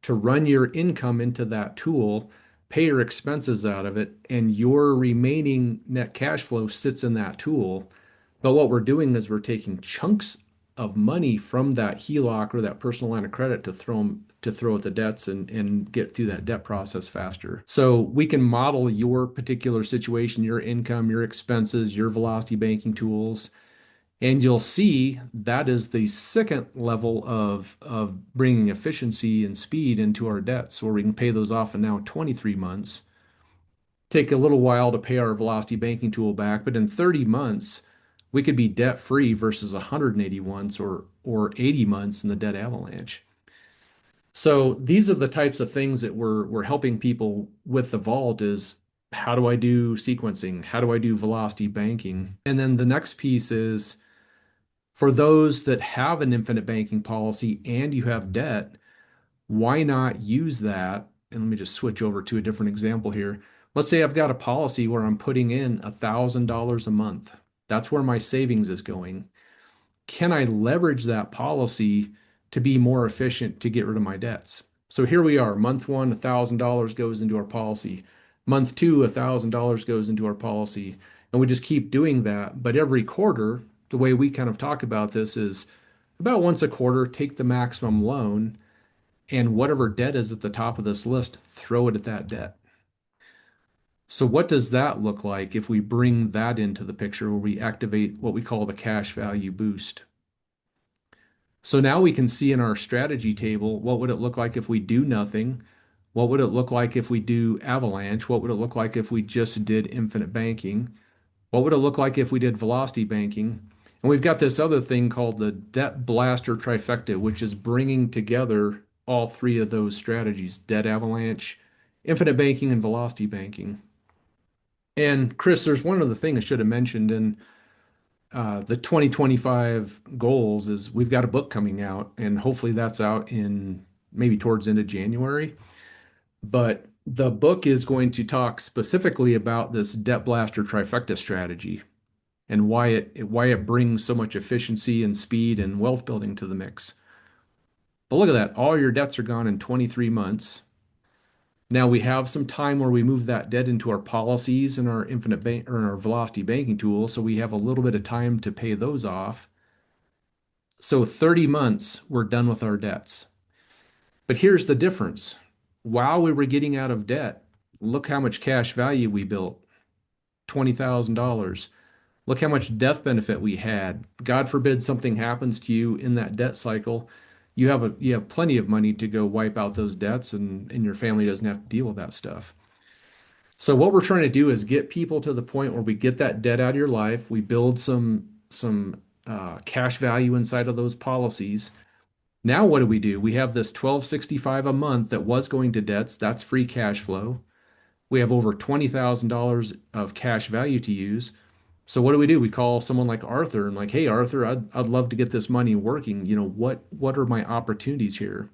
to run your income into that tool, pay your expenses out of it, and your remaining net cash flow sits in that tool. But what we're doing is we're taking chunks of money from that HELOC or that personal line of credit to throw at the debts and get through that debt process faster. So we can model your particular situation, your income, your expenses, your velocity banking tools, and you'll see that is the second level of bringing efficiency and speed into our debts, where we can pay those off in now 23 months. Take a little while to pay our velocity banking tool back, but in 30 months, we could be debt free versus 180 months or 80 months in the debt avalanche. So these are the types of things that we're helping people with the vault is, how do I do sequencing? How do I do velocity banking? And then the next piece is, for those that have an infinite banking policy and you have debt, why not use that? And let me just switch over to a different example here. Let's say I've got a policy where I'm putting in $1,000 a month. That's where my savings is going. Can I leverage that policy to be more efficient to get rid of my debts? So here we are, month one, $1,000 goes into our policy. Month two, $1,000 goes into our policy. And we just keep doing that. But every quarter, the way we kind of talk about this is about once a quarter, take the maximum loan and whatever debt is at the top of this list, throw it at that debt. So what does that look like if we bring that into the picture, where we activate what we call the cash value boost? So now we can see in our strategy table, what would it look like if we do nothing? What would it look like if we do avalanche? What would it look like if we just did infinite banking? What would it look like if we did velocity banking? And we've got this other thing called the debt blaster trifecta, which is bringing together all three of those strategies: debt avalanche, infinite banking, and velocity banking. And Chris, there's one other thing I should have mentioned in the 2025 goals is we've got a book coming out, and hopefully that's out in maybe towards the end of January. But the book is going to talk specifically about this debt blaster trifecta strategy and why it brings so much efficiency and speed and wealth building to the mix. But look at that, all your debts are gone in 23 months. Now we have some time where we move that debt into our policies and our infinite bank or our velocity banking tool, so we have a little bit of time to pay those off. So 30 months, we're done with our debts. But here's the difference. While we were getting out of debt, look how much cash value we built, $20,000. Look how much death benefit we had. God forbid something happens to you in that debt cycle. You have plenty of money to go wipe out those debts, and your family doesn't have to deal with that stuff. So what we're trying to do is get people to the point where we get that debt out of your life. We build some cash value inside of those policies. Now what do? We have this $1,265 a month that was going to debts. That's free cash flow. We have over $20,000 of cash value to use. So what do? We call someone like Arthur and like, hey, Arthur, I'd love to get this money working. What are my opportunities here?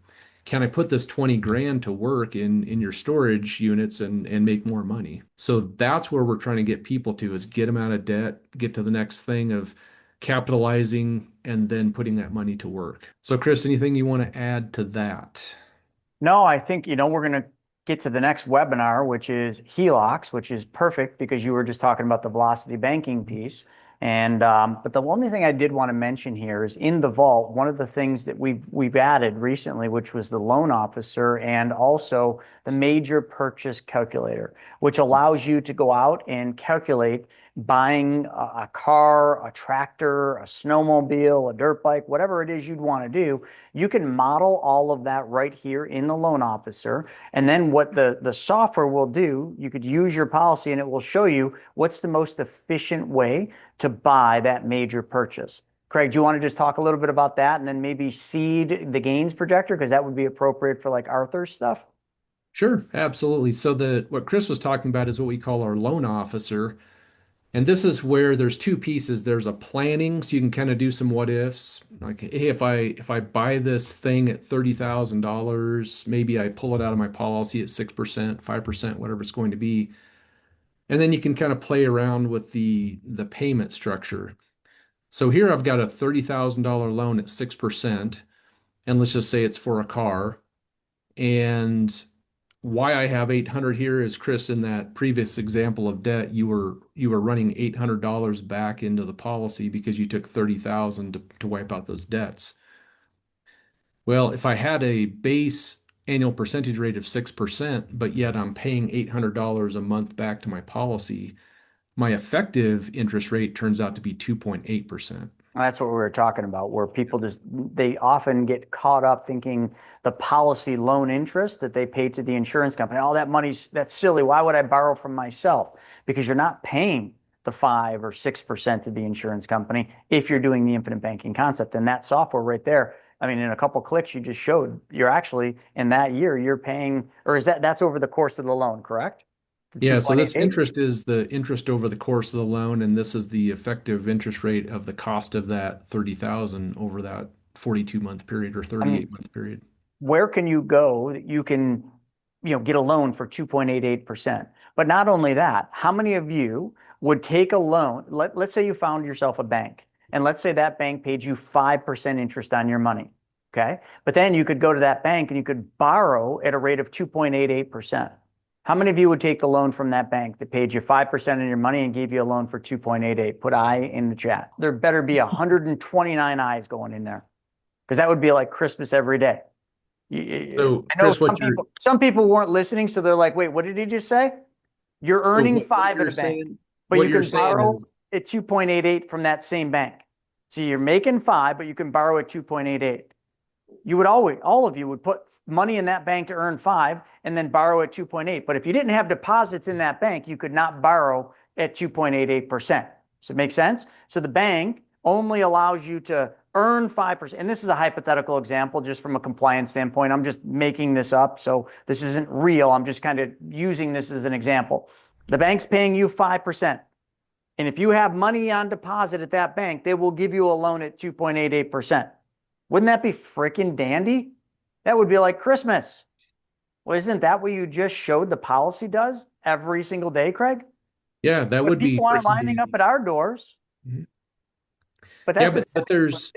Can I put this 20 grand to work in your storage units and make more money? So that's where we're trying to get people to, is get them out of debt, get to the next thing of capitalizing and then putting that money to work. So Chris, anything you want to add to that? No, I think, we're going to get to the next webinar, which is HELOCs, which is perfect because you were just talking about the velocity banking piece. And but the only thing I did want to mention here is in the vault, one of the things that we've added recently, which was the loan officer and also the major purchase calculator, which allows you to go out and calculate buying a car, a tractor, a snowmobile, a dirt bike, whatever it is you'd want to do, you can model all of that right here in the loan officer. And then what the software will do, you could use your policy and it will show you what's the most efficient way to buy that major purchase. Craig, do you want to just talk a little bit about that and then maybe seed the gains projector? Because that would be appropriate for like Arthur's stuff. Sure, absolutely. So what Chris was talking about is what we call our loan officer. And this is where there's two pieces. There's a planning, so you can kind of do some what ifs. Like, hey, if I buy this thing at $30,000, maybe I pull it out of my policy at 6%, 5%, whatever it's going to be. And then you can kind of play around with the payment structure. So here I've got a $30,000 loan at 6%, and let's just say it's for a car. And why I have 800 here is, Chris, in that previous example of debt, you were running $800 back into the policy because you took 30,000 to wipe out those debts. Well, if I had a base annual percentage rate of 6%, but yet I'm paying $800 a month back to my policy, my effective interest rate turns out to be 2.8%. That's what we were talking about, where people they often get caught up thinking the policy loan interest that they pay to the insurance company, all that that's silly. Why would I borrow from myself? Because you're not paying the 5 or 6% to the insurance company if you're doing the infinite banking concept. And that software right there, I mean, in a couple clicks you just showed, you're actually in that year, you're paying, or that's over the course of the loan, correct? Yeah, so this 2.88? interest is the interest over the course of the loan, and this is the effective interest rate of the cost of that 30,000 over that 42-month period or I mean, 38-month period. where can you go that you can, get a loan for 2.88%? But not only that, how many of you would take a loan? Let's say you found yourself a bank, and let's say that bank paid you 5% interest on your money. Okay. But then you could go to that bank and you could borrow at a rate of 2.88%. How many of you would take the loan from that bank that paid you 5% on your money and gave you a loan for 2.88? Put I in the chat. There better be 129 eyes going in there, because that would be like Christmas every day. So, I know Chris, some people weren't listening, so they're like, wait, what did he just say? You're earning what 5 you're at a bank, saying, but what you you're can saying borrow is, at 2.88 from that same bank. So you're making 5, but you can borrow at 2.88. You would all of you would put money in that bank to earn 5 and then borrow at 2.8. But if you didn't have deposits in that bank, you could not borrow at 2.88%. Does it make sense? So the bank only allows you to earn 5%. And this is a hypothetical example just from a compliance standpoint. I'm just making this up. So this isn't real. I'm just kind of using this as an example. The bank's paying you 5%. And if you have money on deposit at that bank, they will give you a loan at 2.88%. Wouldn't that be freaking dandy? That would be like Christmas. Well, isn't that what you just showed the policy does every single day, Craig? yeah, that But would be people aren't freaking lining up dandy. at our doors. Mhm. But Yeah, that's but essentially what it is.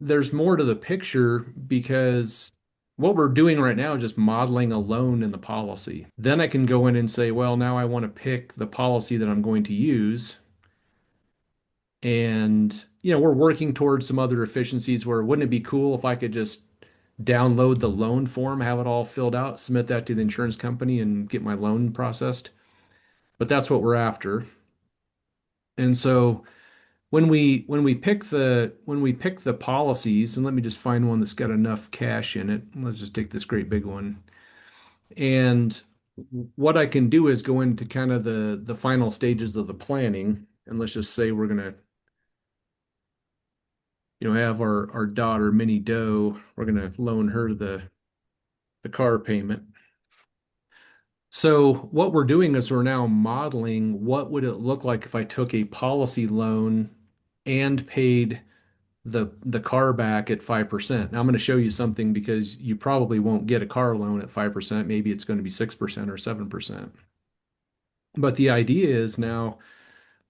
there's more to the picture, because what we're doing right now is just modeling a loan in the policy. Then I can go in and say, well, now I want to pick the policy that I'm going to use. And, we're working towards some other efficiencies where wouldn't it be cool if I could just download the loan form, have it all filled out, submit that to the insurance company and get my loan processed? But that's what we're after. And so when we pick the policies, and let me just find one that's got enough cash in it. Let's just take this great big one. And what I can do is go into kind of the final stages of the planning. And let's just say we're gonna, have our daughter Minnie Doe. We're gonna loan her the car payment. So what we're doing is we're now modeling what would it look like if I took a policy loan and paid the car back at 5%. Now I'm going to show you something, because you probably won't get a car loan at 5%. Maybe it's going to be 6% or 7%. But the idea is now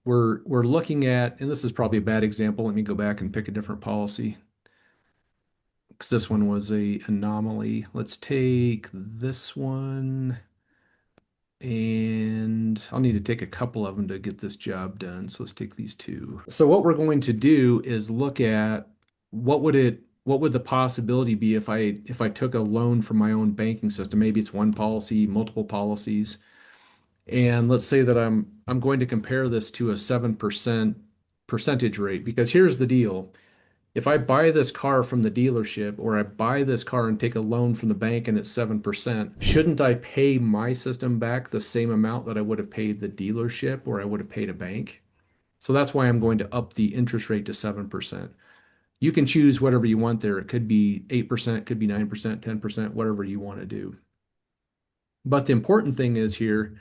we're looking at, and this is probably a bad example. Let me go back and pick a different policy, because this one was a anomaly. Let's take this one. And I'll need to take a couple of them to get this job done. So let's take these two. So what we're going to do is look at what would the possibility be if I took a loan from my own banking system? Maybe it's one policy, multiple policies. And let's say that I'm going to compare this to a 7% percentage rate, because here's the deal. If I buy this car from the dealership, or I buy this car and take a loan from the bank and it's 7%, shouldn't I pay my system back the same amount that I would have paid the dealership or I would have paid a bank? So that's why I'm going to up the interest rate to 7%. You can choose whatever you want there. It could be 8%, could be 9%, 10%, whatever you want to do. But the important thing is here,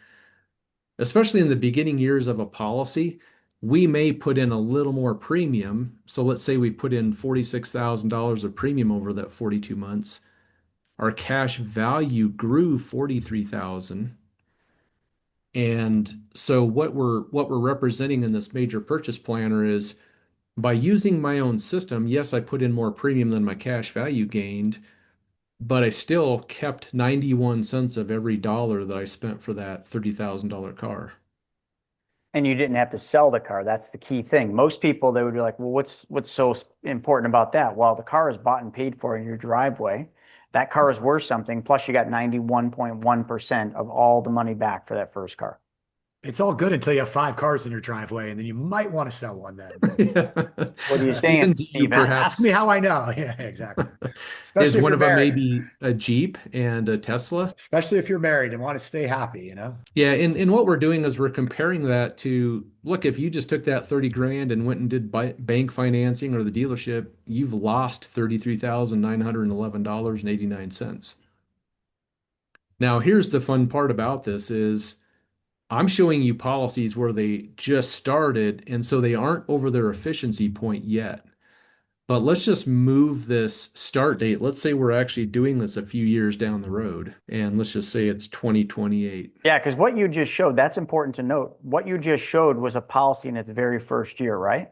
especially in the beginning years of a policy, we may put in a little more premium. So let's say we put in $46,000 of premium over that 42 months. Our cash value grew 43,000. And so what we're representing in this major purchase planner is, by using my own system, yes, I put in more premium than my cash value gained, but I still kept 91 cents of every dollar that I spent for that $30,000 car. And you didn't have to sell the car. That's the key thing. Most people, they would be like, well, what's so important about that? Well, the car is bought and paid for in your driveway. That car is worth something. Plus, you got 91.1% of all the money back for that first car. It's all good until you have 5 cars in your driveway, and then you might want to sell one then. What are you saying, Even do you Steven? perhaps Ask me how I know. Yeah, exactly. is Especially if one you're of them married. maybe a Jeep and a Tesla? Especially if you're married and want to stay happy, you know? Yeah, and what we're doing is we're comparing that to, look, if you just took that 30 grand and went and did bank financing or the dealership, you've lost $33,911.89. Now, here's the fun part about this is I'm showing you policies where they just started, and so they aren't over their efficiency point yet. But let's just move this start date. Let's say we're actually doing this a few years down the road, and let's just say it's 2028. Yeah, because what you just showed, that's important to note. What you just showed was a policy in its very first year, right?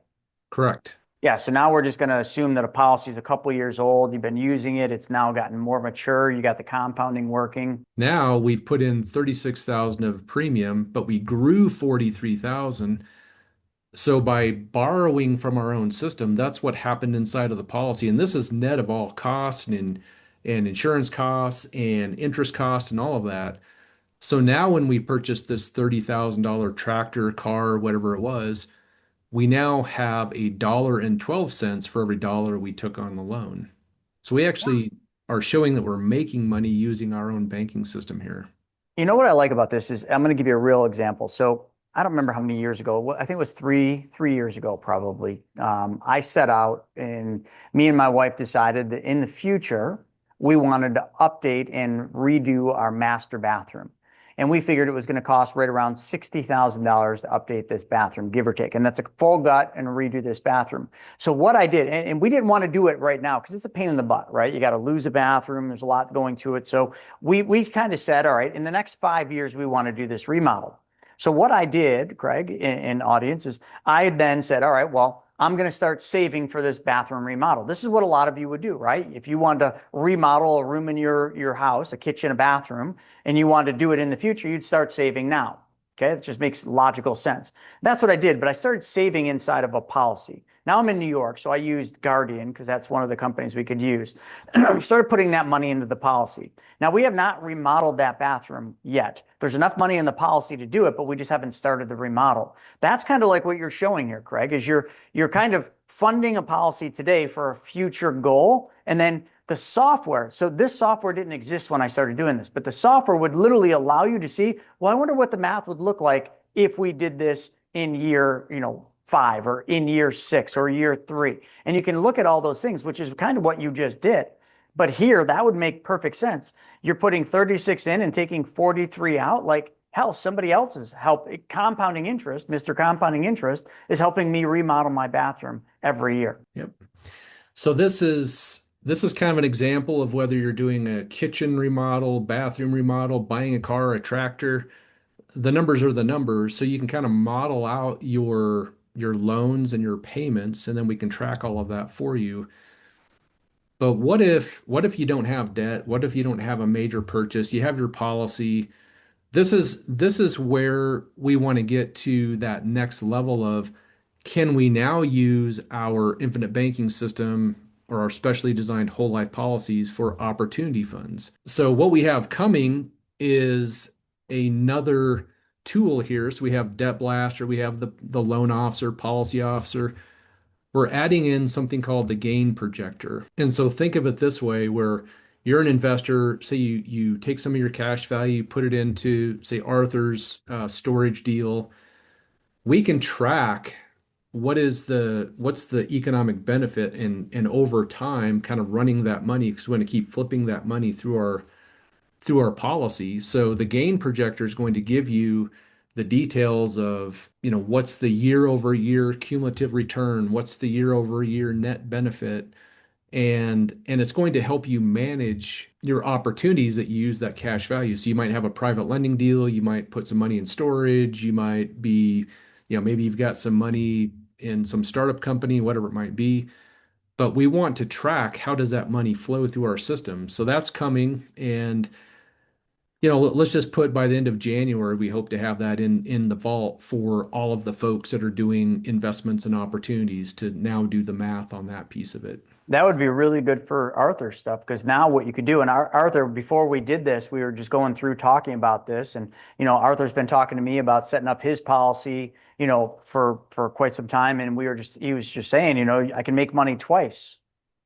Correct. Yeah, so now we're just going to assume that a policy is a couple years old. You've been using it. It's now gotten more mature. You got the compounding working. Now we've put in 36,000 of premium, but we grew 43,000. So by borrowing from our own system, that's what happened inside of the policy. And this is net of all costs and insurance costs and interest costs and all of that. So now when we purchased this $30,000 tractor, car, whatever it was, we now have $1.12 for every dollar we took on the loan. So we actually are showing that we're making money using our own banking system here. You know what I like about this is I'm going to give you a real example. So I don't remember how many years ago. I think it was three years ago, probably. I set out, and me and my wife decided that in the future we wanted to update and redo our master bathroom. And we figured it was going to cost right around $60,000 to update this bathroom, give or take. And that's a full gut and redo this bathroom. So what I did, and we didn't want to do it right now because it's a pain in the butt, right? You got to lose a bathroom. There's a lot going to it. So we kind of said, all right, in the next 5 years, we want to do this remodel. So what I did, Craig, in audience, is I then said, all right, well, I'm going to start saving for this bathroom remodel. This is what a lot of you would do, right? If you wanted to remodel a room in your house, a kitchen, a bathroom, and you wanted to do it in the future, you'd start saving now. Okay, it just makes logical sense. That's what I did, but I started saving inside of a policy. Now I'm in New York, so I used Guardian because that's one of the companies we could use. Started putting that money into the policy. Now we have not remodeled that bathroom yet. There's enough money in the policy to do it, but we just haven't started the remodel. That's kind of like what you're showing here, Craig, is you're kind of funding a policy today for a future goal, and then the software. So this software didn't exist when I started doing this, but the software would literally allow you to see, well, I wonder what the math would look like if we did this in year, 5 or in year 6 or year 3. And you can look at all those things, which is kind of what you just did. But here, that would make perfect sense. You're putting 36 in and taking 43 out. Like, hell, somebody else's help. Compounding interest, Mr. Compounding Interest, is helping me remodel my bathroom every year. Yep. So this is kind of an example of whether you're doing a kitchen remodel, bathroom remodel, buying a car, a tractor. The numbers are the numbers, so you can kind of model out your loans and your payments, and then we can track all of that for you. But what if you don't have debt? What if you don't have a major purchase? You have your policy. This is where we want to get to that next level of, can we now use our infinite banking system or our specially designed whole life policies for opportunity funds? So what we have coming is another tool here. So we have debt blaster, we have the loan officer, policy officer. We're adding in something called the gain projector. And so think of it this way, where you're an investor, say you take some of your cash value, put it into, say, Arthur's storage deal. We can track what's the economic benefit and over time kind of running that money, because we're going to keep flipping that money through our policy. So the gain projector is going to give you the details of, what's the year over year cumulative return, what's the year over year net benefit, and it's going to help you manage your opportunities that you use that cash value. So you might have a private lending deal, you might put some money in storage, you might be, maybe you've got some money in some startup company, whatever it might be. But we want to track, how does that money flow through our system? So that's coming. And let's just put, by the end of January, we hope to have that in the vault for all of the folks that are doing investments and opportunities to now do the math on that piece of it. That would be really good for Arthur stuff, because now what you could do, and Arthur, before we did this, we were just going through talking about this, and Arthur's been talking to me about setting up his policy, for quite some time, and he was just saying, I can make money twice.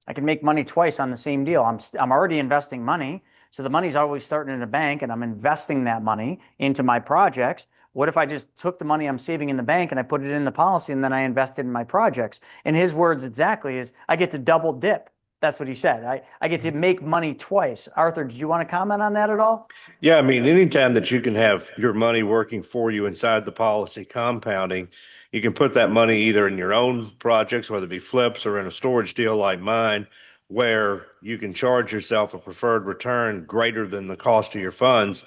I can make money twice on the same deal. I'm already investing money, so the money's always starting in a bank, and I'm investing that money into my projects. What if I just took the money I'm saving in the bank and I put it in the policy, and then I invested in my projects? And his words exactly is, I get to double dip. That's what he said. I get to make money twice. Arthur, did you want to comment on that at all? Yeah, I mean, anytime that you can have your money working for you inside the policy compounding, you can put that money either in your own projects, whether it be flips or in a storage deal like mine, where you can charge yourself a preferred return greater than the cost of your funds.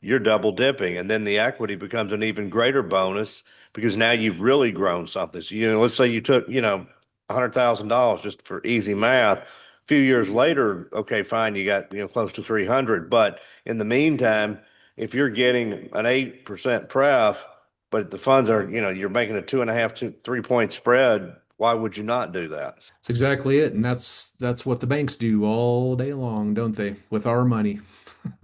You're double dipping. And then the equity becomes an even greater bonus, because now you've really grown something. So, let's say you took, $100,000 just for easy math. A few years later, okay, fine, you got, close to 300. But in the meantime, if you're getting an 8% pref, but the funds are, you're making a 2.5 to 3 point spread, why would you not do that? That's exactly it. And that's what the banks do all day long, don't they? With our money.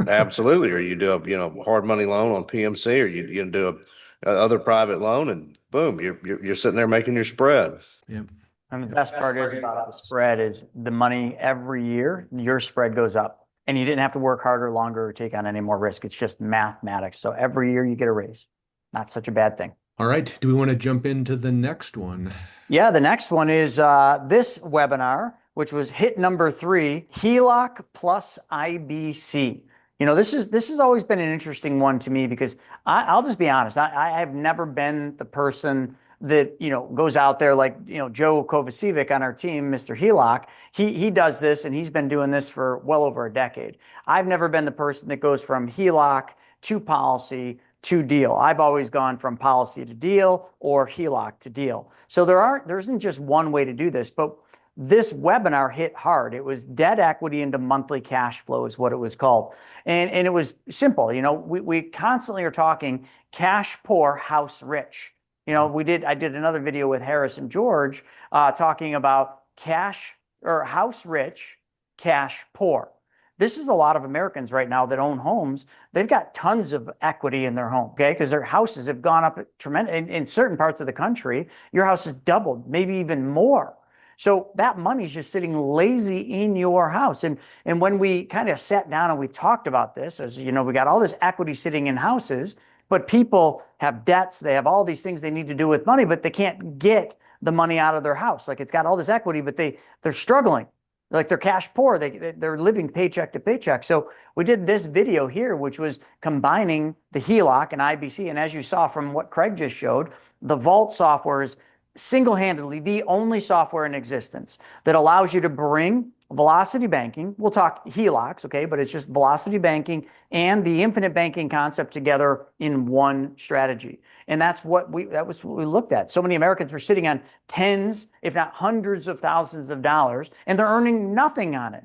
Absolutely. Or you do a hard money loan on PMC, or you do a other private loan, and boom, you're sitting there making your spread. Yep. And the best part is about the spread is the money every year, your spread goes up, and you didn't have to work harder, longer, or take on any more risk. It's just mathematics. So every year you get a raise. Not such a bad thing. All right. Do we want to jump into the next one? Yeah, the next one is this webinar, which was hit number 3, HELOC plus IBC. This has always been an interesting one to me, because I'll just be honest. I have never been the person that, goes out there like, Joe Kovacevic on our team, Mr. HELOC. He does this, and he's been doing this for well over a decade. I've never been the person that goes from HELOC to policy to deal. I've always gone from policy to deal or HELOC to deal. So there isn't just one way to do this, but this webinar hit hard. It was debt equity into monthly cash flow is what it was called. And it was simple. We constantly are talking cash poor, house rich. I did another video with Harris and George talking about cash or house rich, cash poor. This is a lot of Americans right now that own homes. They've got tons of equity in their home, okay? Because their houses have gone up tremendous. In certain parts of the country, your house has doubled, maybe even more. So that money's just sitting lazy in your house. And when we kind of sat down and we talked about this, as we got all this equity sitting in houses, but people have debts, they have all these things they need to do with money, but they can't get the money out of their house. Like, it's got all this equity, but they're struggling. Like, they're cash poor. They're living paycheck to paycheck. So we did this video here, which was combining the HELOC and IBC. And as you saw from what Craig just showed, the Vault software is single-handedly the only software in existence that allows you to bring velocity banking. We'll talk HELOCs, okay, but it's just velocity banking and the infinite banking concept together in one strategy. And that was what we looked at. So many Americans were sitting on tens, if not hundreds of thousands of dollars, and they're earning nothing on it.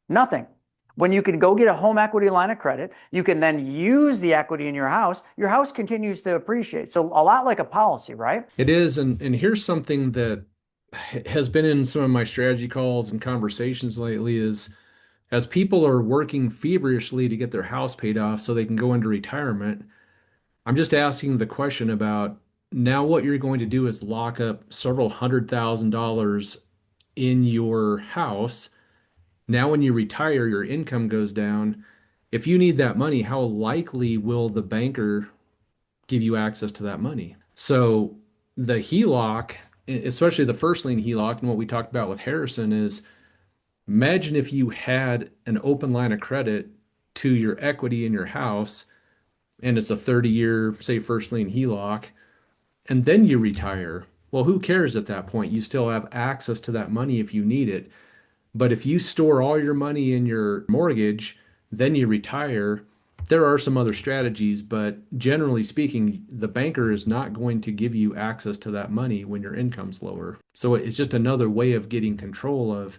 Nothing. When you can go get a home equity line of credit, you can then use the equity in your house continues to appreciate. So a lot like a policy, right? It is. And here's something that has been in some of my strategy calls and conversations lately is, as people are working feverishly to get their house paid off so they can go into retirement, I'm just asking the question about now what you're going to do is lock up several $100,000 in your house. Now, when you retire, your income goes down. If you need that money, how likely will the banker give you access to that money? So the HELOC, especially the first lien HELOC, and what we talked about with Harrison is imagine if you had an open line of credit to your equity in your house, and it's a 30-year, say, first lien HELOC, and then you retire. Well, who cares at that point? You still have access to that money if you need it. But if you store all your money in your mortgage, then you retire, there are some other strategies, but generally speaking, the banker is not going to give you access to that money when your income's lower. So it's just another way of getting control of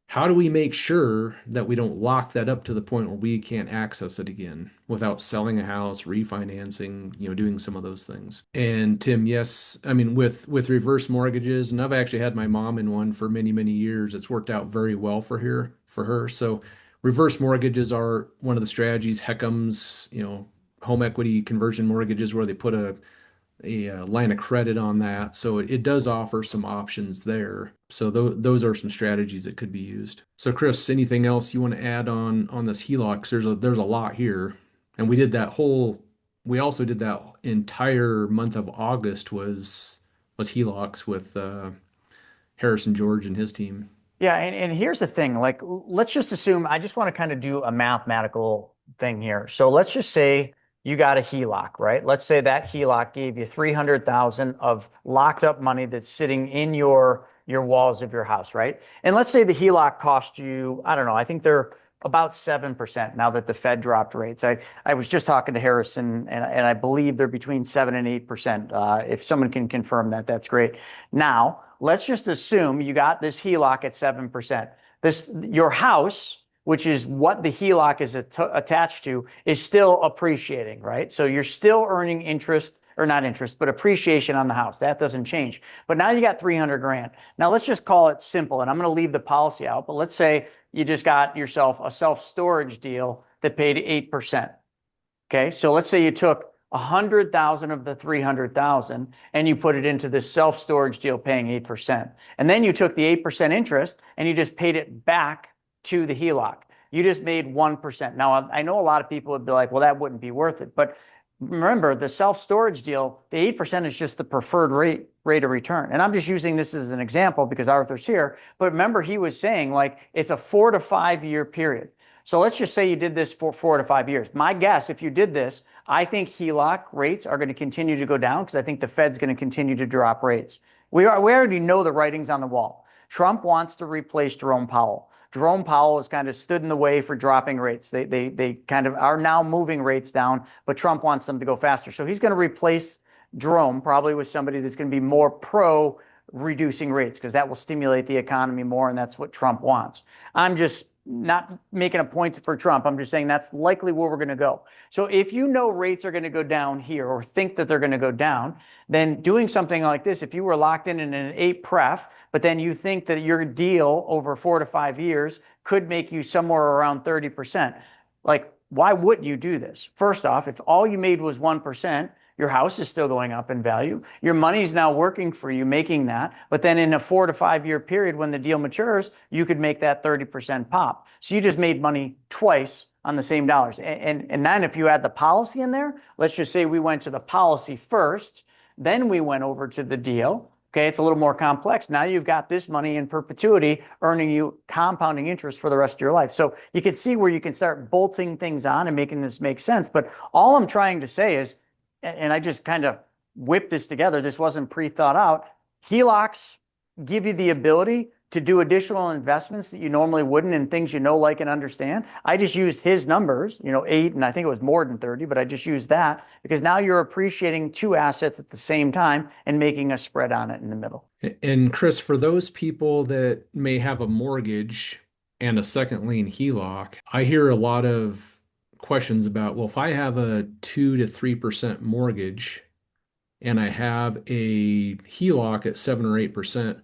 how do we make sure that we don't lock that up to the point where we can't access it again without selling a house, refinancing, doing some of those things. And Tim, yes, I mean with reverse mortgages, and I've actually had my mom in one for many, many years. It's worked out very well for her. So reverse mortgages are one of the strategies. HECM's, home equity conversion mortgages where they put a line of credit on that. So it does offer some options there. So those are some strategies that could be used. So Chris, anything else you want to add on this HELOC? 'Cause there's a lot here, and we also did that entire month of August was HELOCs with Harrison George and his team. Yeah, and here's the thing, like let's just assume I just want to kind of do a mathematical thing here. So let's just say you got a HELOC, right? Let's say that HELOC gave you 300,000 of locked up money that's sitting in your walls of your house, right? And let's say the HELOC cost you, I don't know, I think they're about 7% now that the Fed dropped rates. I was just talking to Harrison and I believe they're between 7 and 8%. If someone can confirm that, that's great. Now, let's just assume you got this HELOC at 7%. Your house, which is what the HELOC is attached to, is still appreciating, right? So you're still earning interest, or not interest, but appreciation on the house. That doesn't change. But now you got 300 grand. Now let's just call it simple, and I'm going to leave the policy out, but let's say you just got yourself a self-storage deal that paid 8%. Okay, so let's say you took 100,000 of the 300,000 and you put it into this self-storage deal paying 8%. And then you took the 8% interest and you just paid it back to the HELOC. You just made 1%. Now, I know a lot of people would be like, well, that wouldn't be worth it. But remember, the self-storage deal, the 8% is just the preferred rate of return. And I'm just using this as an example because Arthur's here. But remember, he was saying like it's a 4 to 5 year period. So let's just say you did this for 4 to 5 years. My guess, if you did this, I think HELOC rates are going to continue to go down because I think the Fed's going to continue to drop rates. We already know the writings on the wall. Trump wants to replace Jerome Powell. Jerome Powell has kind of stood in the way for dropping rates. They kind of are now moving rates down, but Trump wants them to go faster. So he's going to replace Jerome probably with somebody that's going to be more pro reducing rates because that will stimulate the economy more, and that's what Trump wants. I'm just not making a point for Trump. I'm just saying that's likely where we're going to go. So if you know rates are going to go down here or think that they're going to go down, then doing something like this, if you were locked in an 8 pref, but then you think that your deal over 4 to 5 years could make you somewhere around 30%, like why wouldn't you do this? First off, if all you made was 1%, your house is still going up in value. Your money is now working for you, making that. But then in a 4 to 5 year period, when the deal matures, you could make that 30% pop. So you just made money twice on the same dollars. And then if you add the policy in there, let's just say we went to the policy first, then we went over to the deal. Okay, it's a little more complex. Now you've got this money in perpetuity earning you compounding interest for the rest of your life. So you can see where you can start bolting things on and making this make sense. But all I'm trying to say is, and I just kind of whipped this together, this wasn't pre-thought out, HELOCs give you the ability to do additional investments that you normally wouldn't in things you know, like, and understand. I just used his numbers, 8, and I think it was more than 30, but I just used that because now you're appreciating 2 assets at the same time and making a spread on it in the middle. And Chris, for those people that may have a mortgage and a second lien HELOC, I hear a lot of questions about, well, if I have a 2 to 3% mortgage and I have a HELOC at 7 or 8%,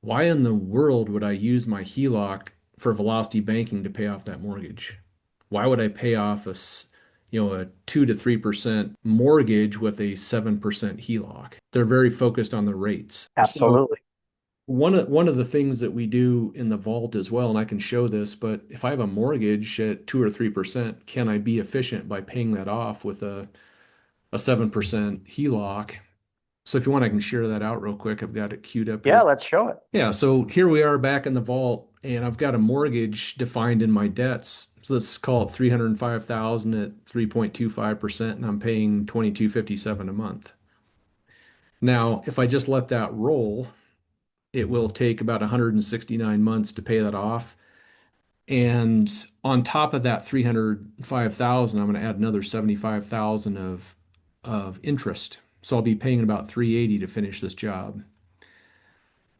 why in the world would I use my HELOC for Velocity Banking to pay off that mortgage? Why would I pay off a 2 to 3% mortgage with a 7% HELOC. They're very focused on the rates. So Absolutely. one of the things that we do in the vault as well, and I can show this, but if I have a mortgage at 2 or 3%, can I be efficient by paying that off with a 7% HELOC? So if you want, I can share that out real quick. I've got it queued up Yeah, here. let's show it. Yeah, so here we are back in the vault, and I've got a mortgage defined in my debts. So let's call it 305,000 at 3.25%, and I'm paying 22.57 a month. Now, if I just let that roll, it will take about 169 months to pay that off. And on top of that 305,000, I'm going to add another 75,000 of interest. So I'll be paying about 380 to finish this job.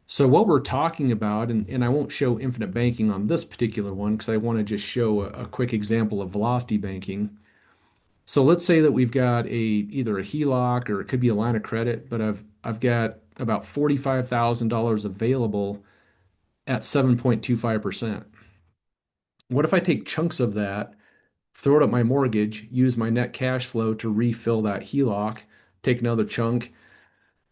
So what we're talking about, and I won't show infinite banking on this particular one because I want to just show a quick example of velocity banking. So let's say that we've got either a HELOC or it could be a line of credit, but I've got about $45,000 available at 7.25%. What if I take chunks of that, throw it at my mortgage, use my net cash flow to refill that HELOC, take another chunk?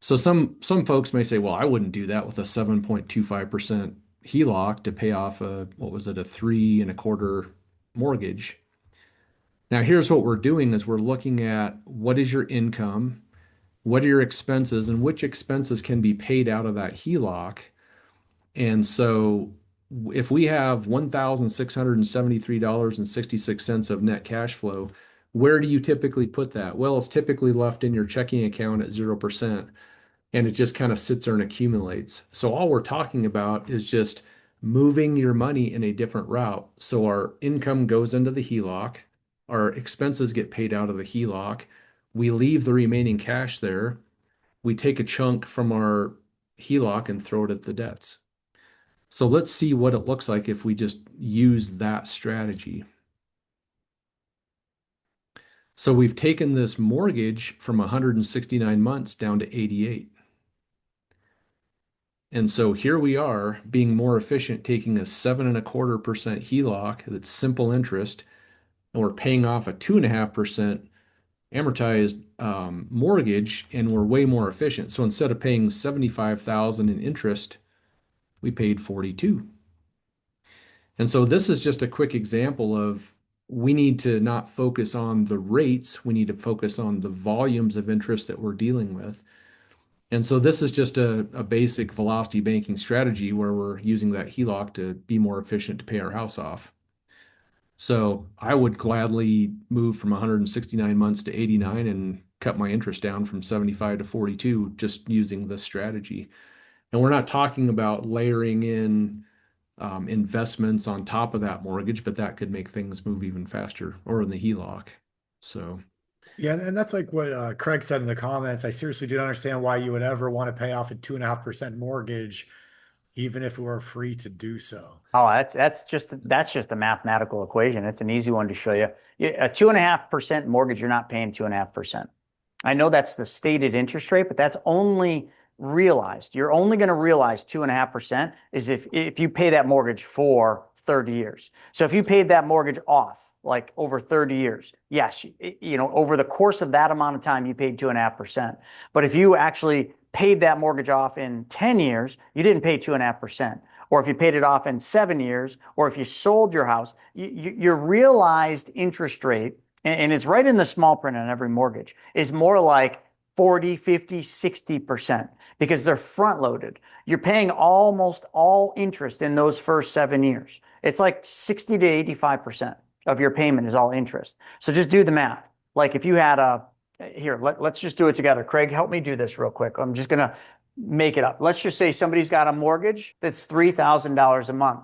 So some folks may say, well, I wouldn't do that with a 7.25% HELOC to pay off what was it, a 3.25 mortgage. Now, here's what we're doing is we're looking at what is your income, what are your expenses, and which expenses can be paid out of that HELOC. And so if we have $1,673.66 of net cash flow, where do you typically put that? Well, it's typically left in your checking account at 0%, and it just kind of sits there and accumulates. So all we're talking about is just moving your money in a different route. So our income goes into the HELOC, our expenses get paid out of the HELOC, we leave the remaining cash there, we take a chunk from our HELOC and throw it at the debts. So let's see what it looks like if we just use that strategy. So we've taken this mortgage from 169 months down to 88. And so here we are being more efficient, taking a 7.25% HELOC that's simple interest, and we're paying off a 2.5% amortized mortgage, and we're way more efficient. So instead of paying 75,000 in interest, we paid 42. And so this is just a quick example of we need to not focus on the rates, we need to focus on the volumes of interest that we're dealing with. And so this is just a basic velocity banking strategy where we're using that HELOC to be more efficient to pay our house off. So I would gladly move from 169 months to 89 and cut my interest down from 75 to 42 just using this strategy. And we're not talking about layering in investments on top of that mortgage, but that could make things move even faster, or in the HELOC. So Yeah, and that's like what Craig said in the comments. I seriously don't understand why you would ever want to pay off a 2.5% mortgage, even if it were free to do so. Oh, that's just a mathematical equation. It's an easy one to show you. A 2.5% mortgage, you're not paying 2.5%. I know that's the stated interest rate, but that's only realized. You're only going to realize 2.5% is if you pay that mortgage for 30 years. So if you paid that mortgage off like over 30 years, yes, over the course of that amount of time, you paid 2.5%. But if you actually paid that mortgage off in 10 years, you didn't pay 2.5%. Or if you paid it off in 7 years, or if you sold your house, your realized interest rate, and it's right in the small print on every mortgage, is more like 40, 50, 60% because they're front loaded. You're paying almost all interest in those first 7 years. It's like 60 to 85% of your payment is all interest. So just do the math. Like if you had let's just do it together. Craig, help me do this real quick. I'm just going to make it up. Let's just say somebody's got a mortgage that's $3,000 a month.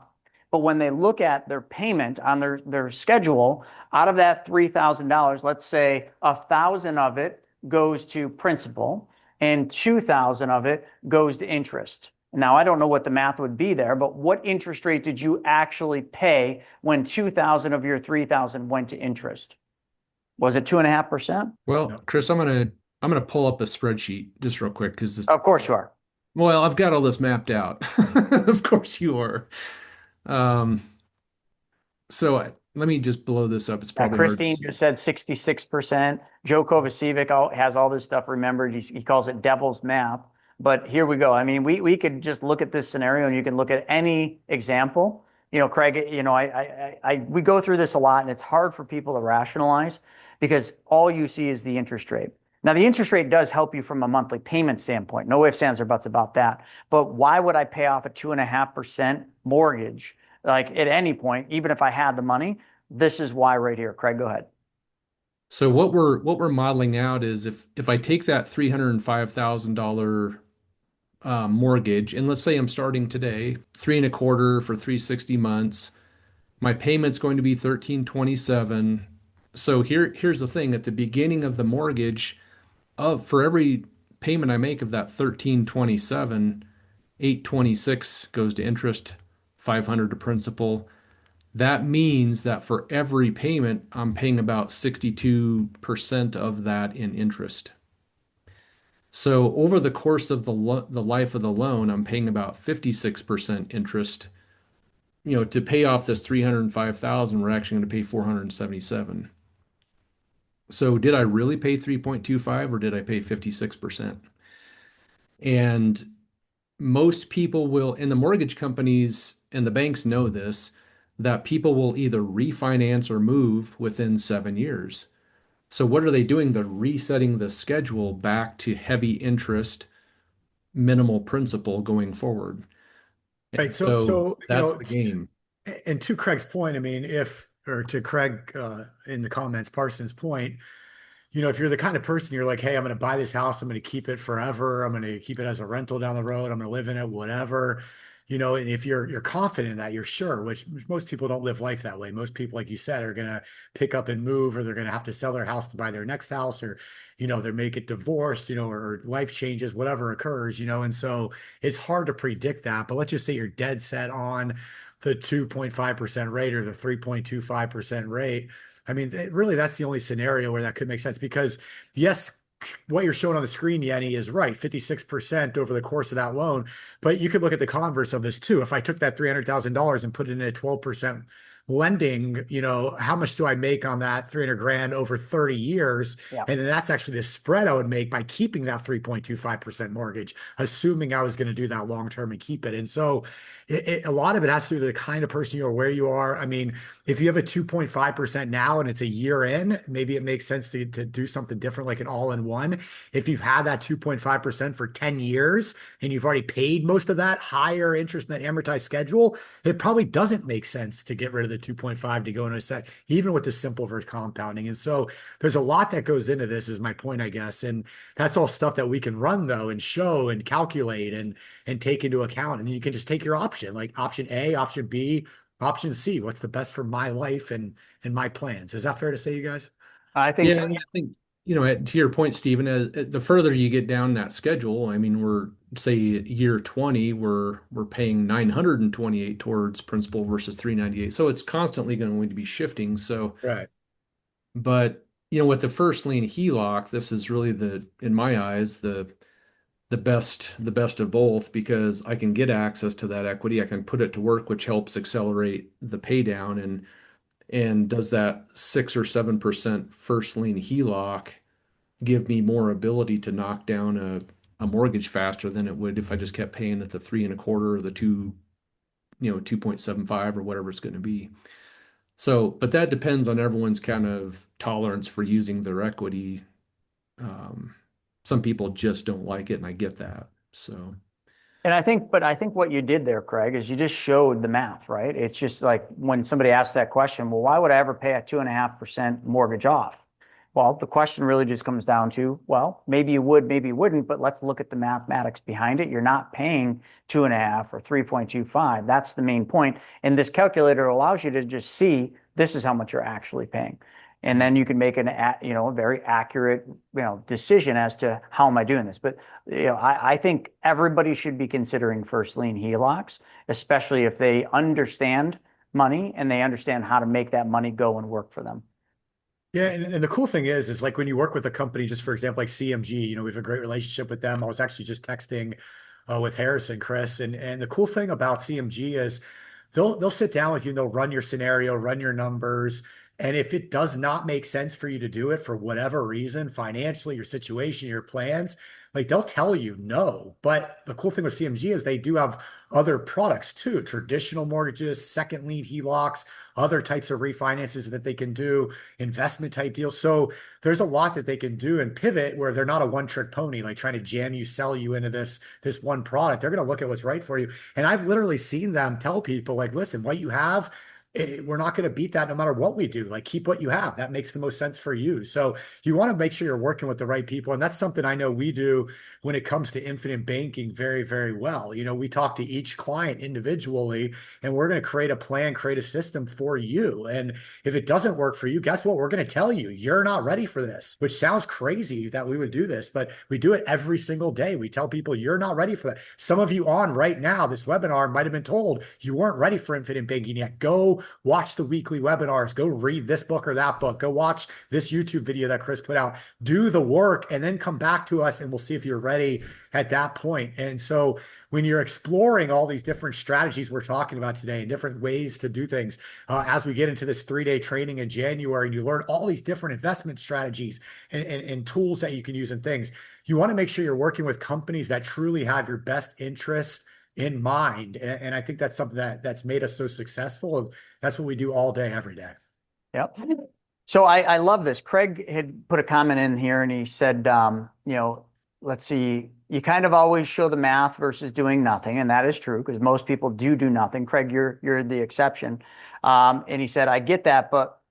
But when they look at their payment on their schedule, out of that $3,000, let's say 1,000 of it goes to principal and 2,000 of it goes to interest. Now, I don't know what the math would be there, but what interest rate did you actually pay when 2,000 of your 3,000 went to interest? Was it 2.5%? well, No. Chris, I'm gonna pull up a spreadsheet just real quick because Of course you are. well, I've got all this mapped out. Of course you are. Um, so let me just blow this up. It's probably hard to Christine see. just said 66%. Joe Kovacevic has all this stuff remembered. He calls it devil's math. But here we go. I mean, we could just look at this scenario and you can look at any example. Craig, we go through this a lot and it's hard for people to rationalize because all you see is the interest rate. Now, the interest rate does help you from a monthly payment standpoint. No ifs, ands, or buts about that. But why would I pay off a 2.5% mortgage like at any point, even if I had the money? This is why right here. Craig, go ahead. So what we're modeling out is if I take that $305,000 mortgage, and let's say I'm starting today, 3.25 for 360 months, my payment's going to be 1327. So here's the thing: at the beginning of the mortgage, for every payment I make of that 1327, 826 goes to interest, 500 to principal. That means that for every payment, I'm paying about 62% of that in interest. So over the course of the life of the loan, I'm paying about 56% interest. To pay off this 305,000, we're actually going to pay 477. So did I really pay 3.25 or did I pay 56%? And most people will, and the mortgage companies and the banks know this, that people will either refinance or move within 7 years. So what are they doing? They're resetting the schedule back to heavy interest, minimal principal going forward. Right. And So, so so, that's the game. and to Craig's point, I mean, or to Craig in the comments, Parsons' point, if you're the kind of person you're like, hey, I'm going to buy this house, I'm going to keep it forever, I'm going to keep it as a rental down the road, I'm going to live in it, whatever. And if you're confident in that, you're sure, which most people don't live life that way. Most people, like you said, are going to pick up and move, or they're going to have to sell their house to buy their next house, or they may get divorced, or life changes, whatever occurs, and so it's hard to predict that. But let's just say you're dead set on the 2.5% rate or the 3.25% rate. I mean, really, that's the only scenario where that could make sense because, yes, what you're showing on the screen, Yenny, is right, 56% over the course of that loan. But you could look at the converse of this too. If I took that $300,000 and put it in a 12% lending, how much do I make on that 300 grand over 30 years? Yeah. And then that's actually the spread I would make by keeping that 3.25% mortgage, assuming I was going to do that long term and keep it. And so a lot of it has to do with the kind of person you are, where you are. I mean, if you have a 2.5% now and it's a year in, maybe it makes sense to do something different, like an all-in-one. If you've had that 2.5% for 10 years and you've already paid most of that higher interest in that amortized schedule, it probably doesn't make sense to get rid of the 2.5 to go into a set, even with the simple versus compounding. And so there's a lot that goes into this, is my point, I guess. And that's all stuff that we can run though and show and calculate and take into account. And then you can just take your option, like option A, option B, option C. What's the best for my life and my plans? Is that fair to say, you guys? I think Yeah, so. and I think, to your point, Stephen, the further you get down that schedule, I mean, we're say year 20, we're paying 928 towards principal versus 398. So it's constantly going to be shifting. So, Right. but with the first lien HELOC, this is really in my eyes, the best of both, because I can get access to that equity. I can put it to work, which helps accelerate the pay down. And does that 6 or 7% first lien HELOC give me more ability to knock down a mortgage faster than it would if I just kept paying at the 3.25 or the 2.75 or whatever it's going to be. So, but that depends on everyone's kind of tolerance for using their equity. Some people just don't like it, and I get that. So, And I think what you did there, Craig, is you just showed the math, right? It's just like when somebody asks that question, well, why would I ever pay a 2.5% mortgage off? Well, the question really just comes down to, well, maybe you would, maybe you wouldn't, but let's look at the mathematics behind it. You're not paying 2.5 or 3.25. That's the main point. And this calculator allows you to just see this is how much you're actually paying. And then you can make a very accurate, decision as to how am I doing this. But, I think everybody should be considering first lien HELOCs, especially if they understand money and they understand how to make that money go and work for them. Yeah, and the cool thing is like when you work with a company, just for example, like CMG, we have a great relationship with them. I was actually just texting with Harrison, Chris, and the cool thing about CMG is they'll sit down with you and they'll run your scenario, run your numbers. And if it does not make sense for you to do it for whatever reason, financially, your situation, your plans, like they'll tell you no. But the cool thing with CMG is they do have other products too, traditional mortgages, second lien HELOCs, other types of refinances that they can do, investment type deals. So there's a lot that they can do and pivot where they're not a one trick pony, like trying to jam you, sell you into this one product. They're going to look at what's right for you. And I've literally seen them tell people like, listen, what you have, we're not going to beat that no matter what we do. Like keep what you have. That makes the most sense for you. So you want to make sure you're working with the right people. And that's something I know we do when it comes to infinite banking very, very well. You know, we talk to each client individually and we're going to create a plan, create a system for you. And if it doesn't work for you, guess what? We're going to tell you, you're not ready for this, which sounds crazy that we would do this, but we do it every single day. We tell people you're not ready for that. Some of you on right now, this webinar might've been told you weren't ready for infinite banking yet. Go watch the weekly webinars, go read this book or that book, go watch this YouTube video that Chris put out, do the work, and then come back to us and we'll see if you're ready at that point. And so when you're exploring all these different strategies we're talking about today and different ways to do things, as we get into this 3-day training in January, and you learn all these different investment strategies and tools that you can use and things, you want to make sure you're working with companies that truly have your best interest in mind. And I think that's something that's made us so successful. That's what we do all day, every day. Yep. So I love this. Craig had put a comment in here and he said, you know, let's see, you kind of always show the math versus doing nothing. And that is true because most people do nothing. Craig, you're the exception. And he said, I get that, but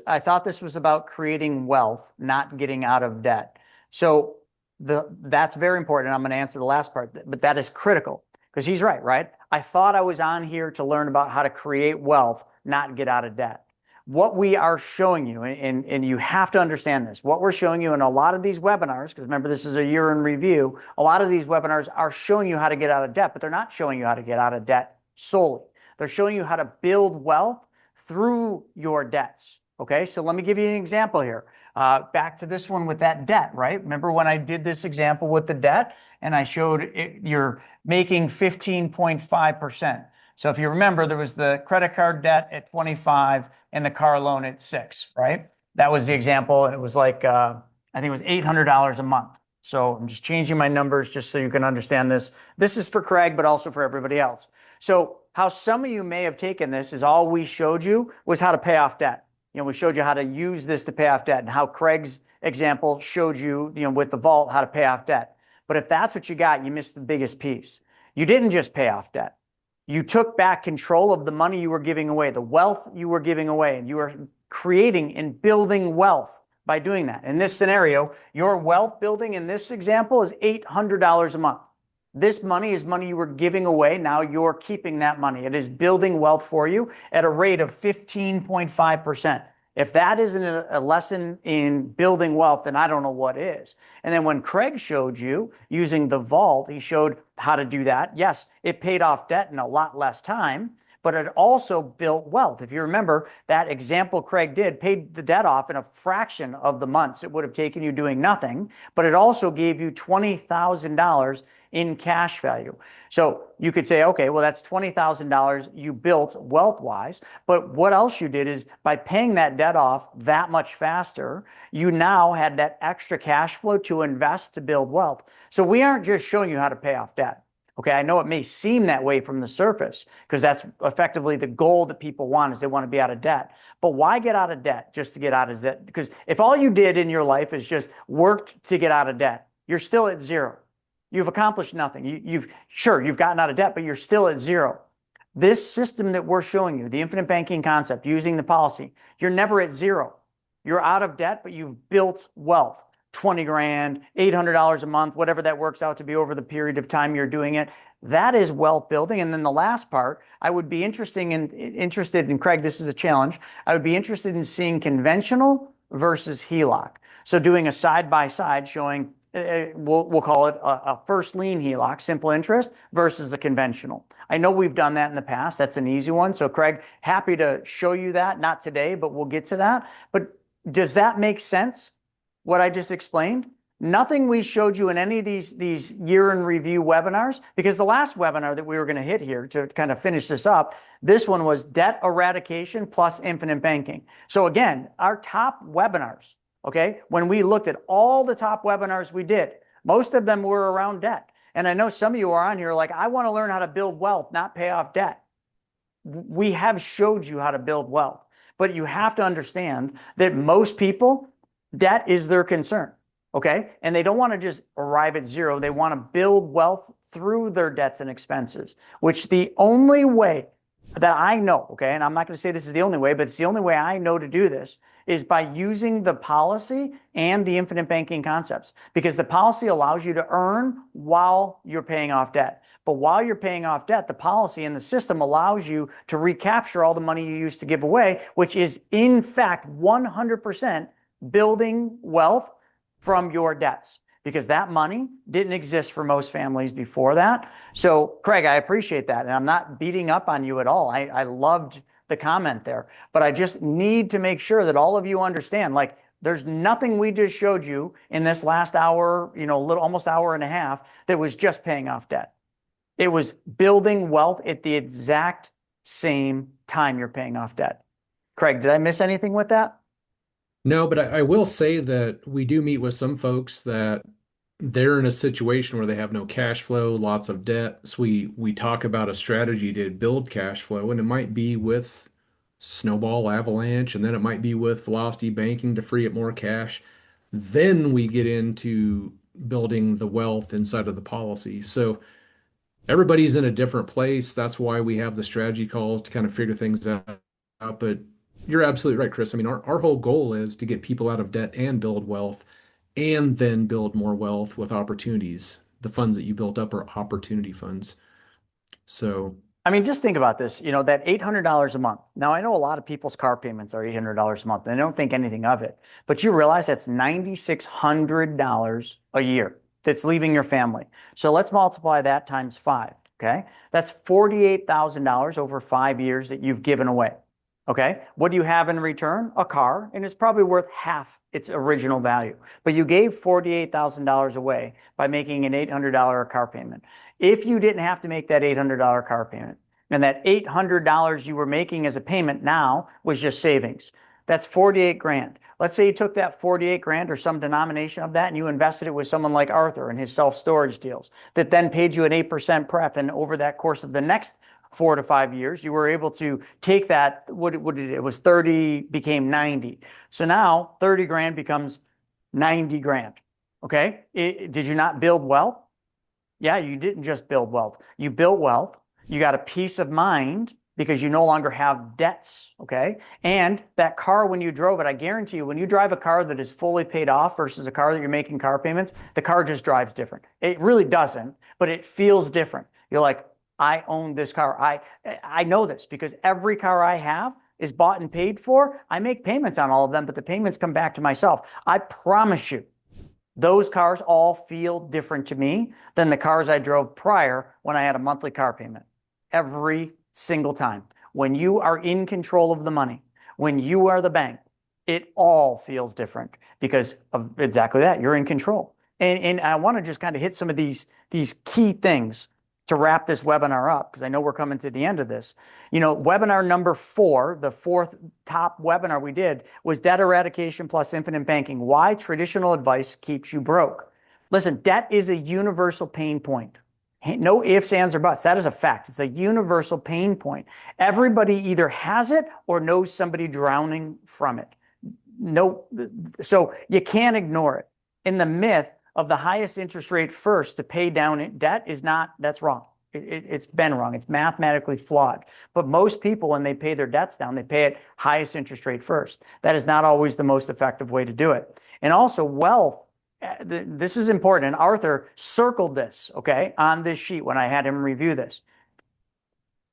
I thought this was about creating wealth, not getting out of debt. So that's very important. I'm going to answer the last part, but that is critical. Because he's right? I thought I was on here to learn about how to create wealth, not get out of debt. What we are showing you, and you have to understand this, what we're showing you in a lot of these webinars, because remember, this is a year in review, a lot of these webinars are showing you how to get out of debt, but they're not showing you how to get out of debt solely. They're showing you how to build wealth through your debts. Okay, so let me give you an example here. Back to this one with that debt, right? Remember when I did this example with the debt and I showed you're making 15.5%. So if you remember, there was the credit card debt at 25 and the car loan at 6, right? That was the example. And it was like, I think it was $800 a month. So I'm just changing my numbers just so you can understand this. This is for Craig, but also for everybody else. So how some of you may have taken this is all we showed you was how to pay off debt. You know, we showed you how to use this to pay off debt and how Craig's example showed you, with the vault, how to pay off debt. But if that's what you got, you missed the biggest piece. You didn't just pay off debt. You took back control of the money you were giving away, the wealth you were giving away, and you were creating and building wealth by doing that. In this scenario, your wealth building in this example is $800 a month. This money is money you were giving away. Now you're keeping that money. It is building wealth for you at a rate of 15.5%. If that isn't a lesson in building wealth, then I don't know what is. And then when Craig showed you using the vault, he showed how to do that. Yes, it paid off debt in a lot less time, but it also built wealth. If you remember, that example Craig did paid the debt off in a fraction of the months it would have taken you doing nothing, but it also gave you $20,000 in cash value. So you could say, okay, well, that's $20,000 you built wealth-wise, but what else you did is by paying that debt off that much faster, you now had that extra cash flow to invest to build wealth. So we aren't just showing you how to pay off debt. Okay, I know it may seem that way from the surface because that's effectively the goal that people want is they want to be out of debt. But why get out of debt just to get out of debt? Because if all you did in your life is just worked to get out of debt, you're still at zero. You've accomplished nothing. You've gotten out of debt, but you're still at zero. This system that we're showing you, the infinite banking concept, using the policy, you're never at zero. You're out of debt, but you've built wealth. 20 grand, $800 a month, whatever that works out to be over the period of time you're doing it. That is wealth building. And then the last part, I would be interested in Craig, this is a challenge. I would be interested in seeing conventional versus HELOC. So doing a side-by-side showing, we'll call it a first lien HELOC, simple interest, versus the conventional. I know we've done that in the past. That's an easy one. So Craig, happy to show you that, not today, but we'll get to that. But does that make sense? What I just explained? Nothing we showed you in any of these year in review webinars, because the last webinar that we were going to hit here to kind of finish this up, this one was debt eradication plus infinite banking. So again, our top webinars, okay, when we looked at all the top webinars we did, most of them were around debt. And I know some of you are on here like, I want to learn how to build wealth, not pay off debt. We have showed you how to build wealth, but you have to understand that most people, debt is their concern. Okay. And they don't want to just arrive at zero. They want to build wealth through their debts and expenses, which the only way that I know, okay, and I'm not going to say this is the only way, but it's the only way I know to do this is by using the policy and the infinite banking concepts, because the policy allows you to earn while you're paying off debt. But while you're paying off debt, the policy and the system allows you to recapture all the money you used to give away, which is in fact 100% building wealth from your debts, because that money didn't exist for most families before that. So Craig, I appreciate that. And I'm not beating up on you at all. I loved the comment there, but I just need to make sure that all of you understand, like, there's nothing we just showed you in this last hour, almost hour and a half, that was just paying off debt. It was building wealth at the exact same time you're paying off debt. Craig, did I miss anything with that? No, but I will say that we do meet with some folks that they're in a situation where they have no cash flow, lots of debt. So we talk about a strategy to build cash flow, and it might be with snowball avalanche, and then it might be with velocity banking to free up more cash. Then we get into building the wealth inside of the policy. So everybody's in a different place. That's why we have the strategy calls to kind of figure things out. But you're absolutely right, Chris. I mean, our whole goal is to get people out of debt and build wealth, and then build more wealth with opportunities. The funds that you built up are opportunity funds. So, I mean, just think about this, that $800 a month. Now, I know a lot of people's car payments are $800 a month, and they don't think anything of it, but you realize that's $9,600 a year that's leaving your family. So let's multiply that times 5, okay? That's $48,000 over 5 years that you've given away. Okay, what do you have in return? A car, and it's probably worth half its original value. But you gave $48,000 away by making an $800 car payment. If you didn't have to make that $800 car payment, and that $800 you were making as a payment now was just savings, that's 48 grand. Let's say you took that 48 grand or some denomination of that and you invested it with someone like Arthur and his self-storage deals that then paid you an 8% pref, and over that course of the next 4 to 5 years, you were able to take that, it was 30, became 90. So now 30 grand becomes 90 grand. Okay. Did you not build wealth? Yeah, you didn't just build wealth. You built wealth. You got a peace of mind because you no longer have debts. Okay. And that car, when you drove it, I guarantee you, when you drive a car that is fully paid off versus a car that you're making car payments, the car just drives different. It really doesn't, but it feels different. You're like, I own this car. I know this because every car I have is bought and paid for. I make payments on all of them, but the payments come back to myself. I promise you, those cars all feel different to me than the cars I drove prior when I had a monthly car payment. Every single time. When you are in control of the money, when you are the bank, it all feels different because of exactly that. You're in control. And I want to just kind of hit some of these key things to wrap this webinar up, because I know we're coming to the end of this. Webinar number 4, the 4th top webinar we did, was debt eradication plus infinite banking. Why traditional advice keeps you broke. Listen, debt is a universal pain point. No ifs, ands, or buts. That is a fact. It's a universal pain point. Everybody either has it or knows somebody drowning from it. No, so you can't ignore it. In the myth of the highest interest rate first to pay down debt that's wrong. It's been wrong. It's mathematically flawed. But most people, when they pay their debts down, they pay it highest interest rate first. That is not always the most effective way to do it. And also wealth, this is important. And Arthur circled this, okay, on this sheet when I had him review this.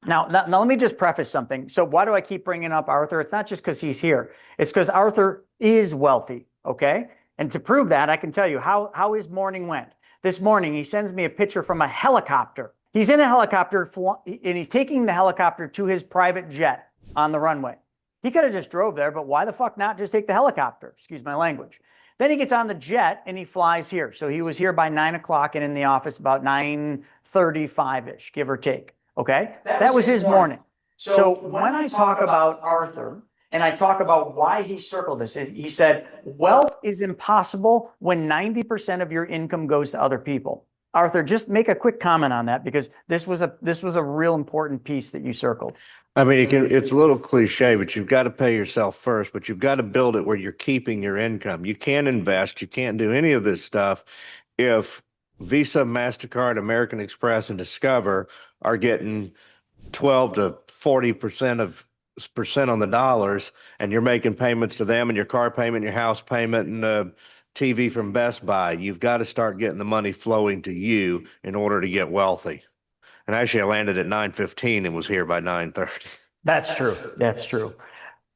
Now, let me just preface something. So why do I keep bringing up Arthur? It's not just because he's here. It's because Arthur is wealthy, okay? And to prove that, I can tell you how his morning went. This morning, he sends me a picture from a helicopter. He's in a helicopter, and he's taking the helicopter to his private jet on the runway. He could have just drove there, but why the fuck not just take the helicopter? Excuse my language. Then he gets on the jet and he flies here. So he was here by 9 o'clock and in the office about 9:35-ish, give or take. Okay. That was his morning. So when I talk about Arthur and I talk about why he circled this, he said, wealth is impossible when 90% of your income goes to other people. Arthur, just make a quick comment on that because this was a real important piece that you circled. I mean, it's a little cliche, but you've got to pay yourself first, but you've got to build it where you're keeping your income. You can't invest. You can't do any of this stuff if Visa, MasterCard, American Express, and Discover are getting 12 to 40% on the dollars, and you're making payments to them and your car payment, your house payment, and TV from Best Buy. You've got to start getting the money flowing to you in order to get wealthy. And actually, I landed at 9:15 and was here by 9:30. That's true. That's true.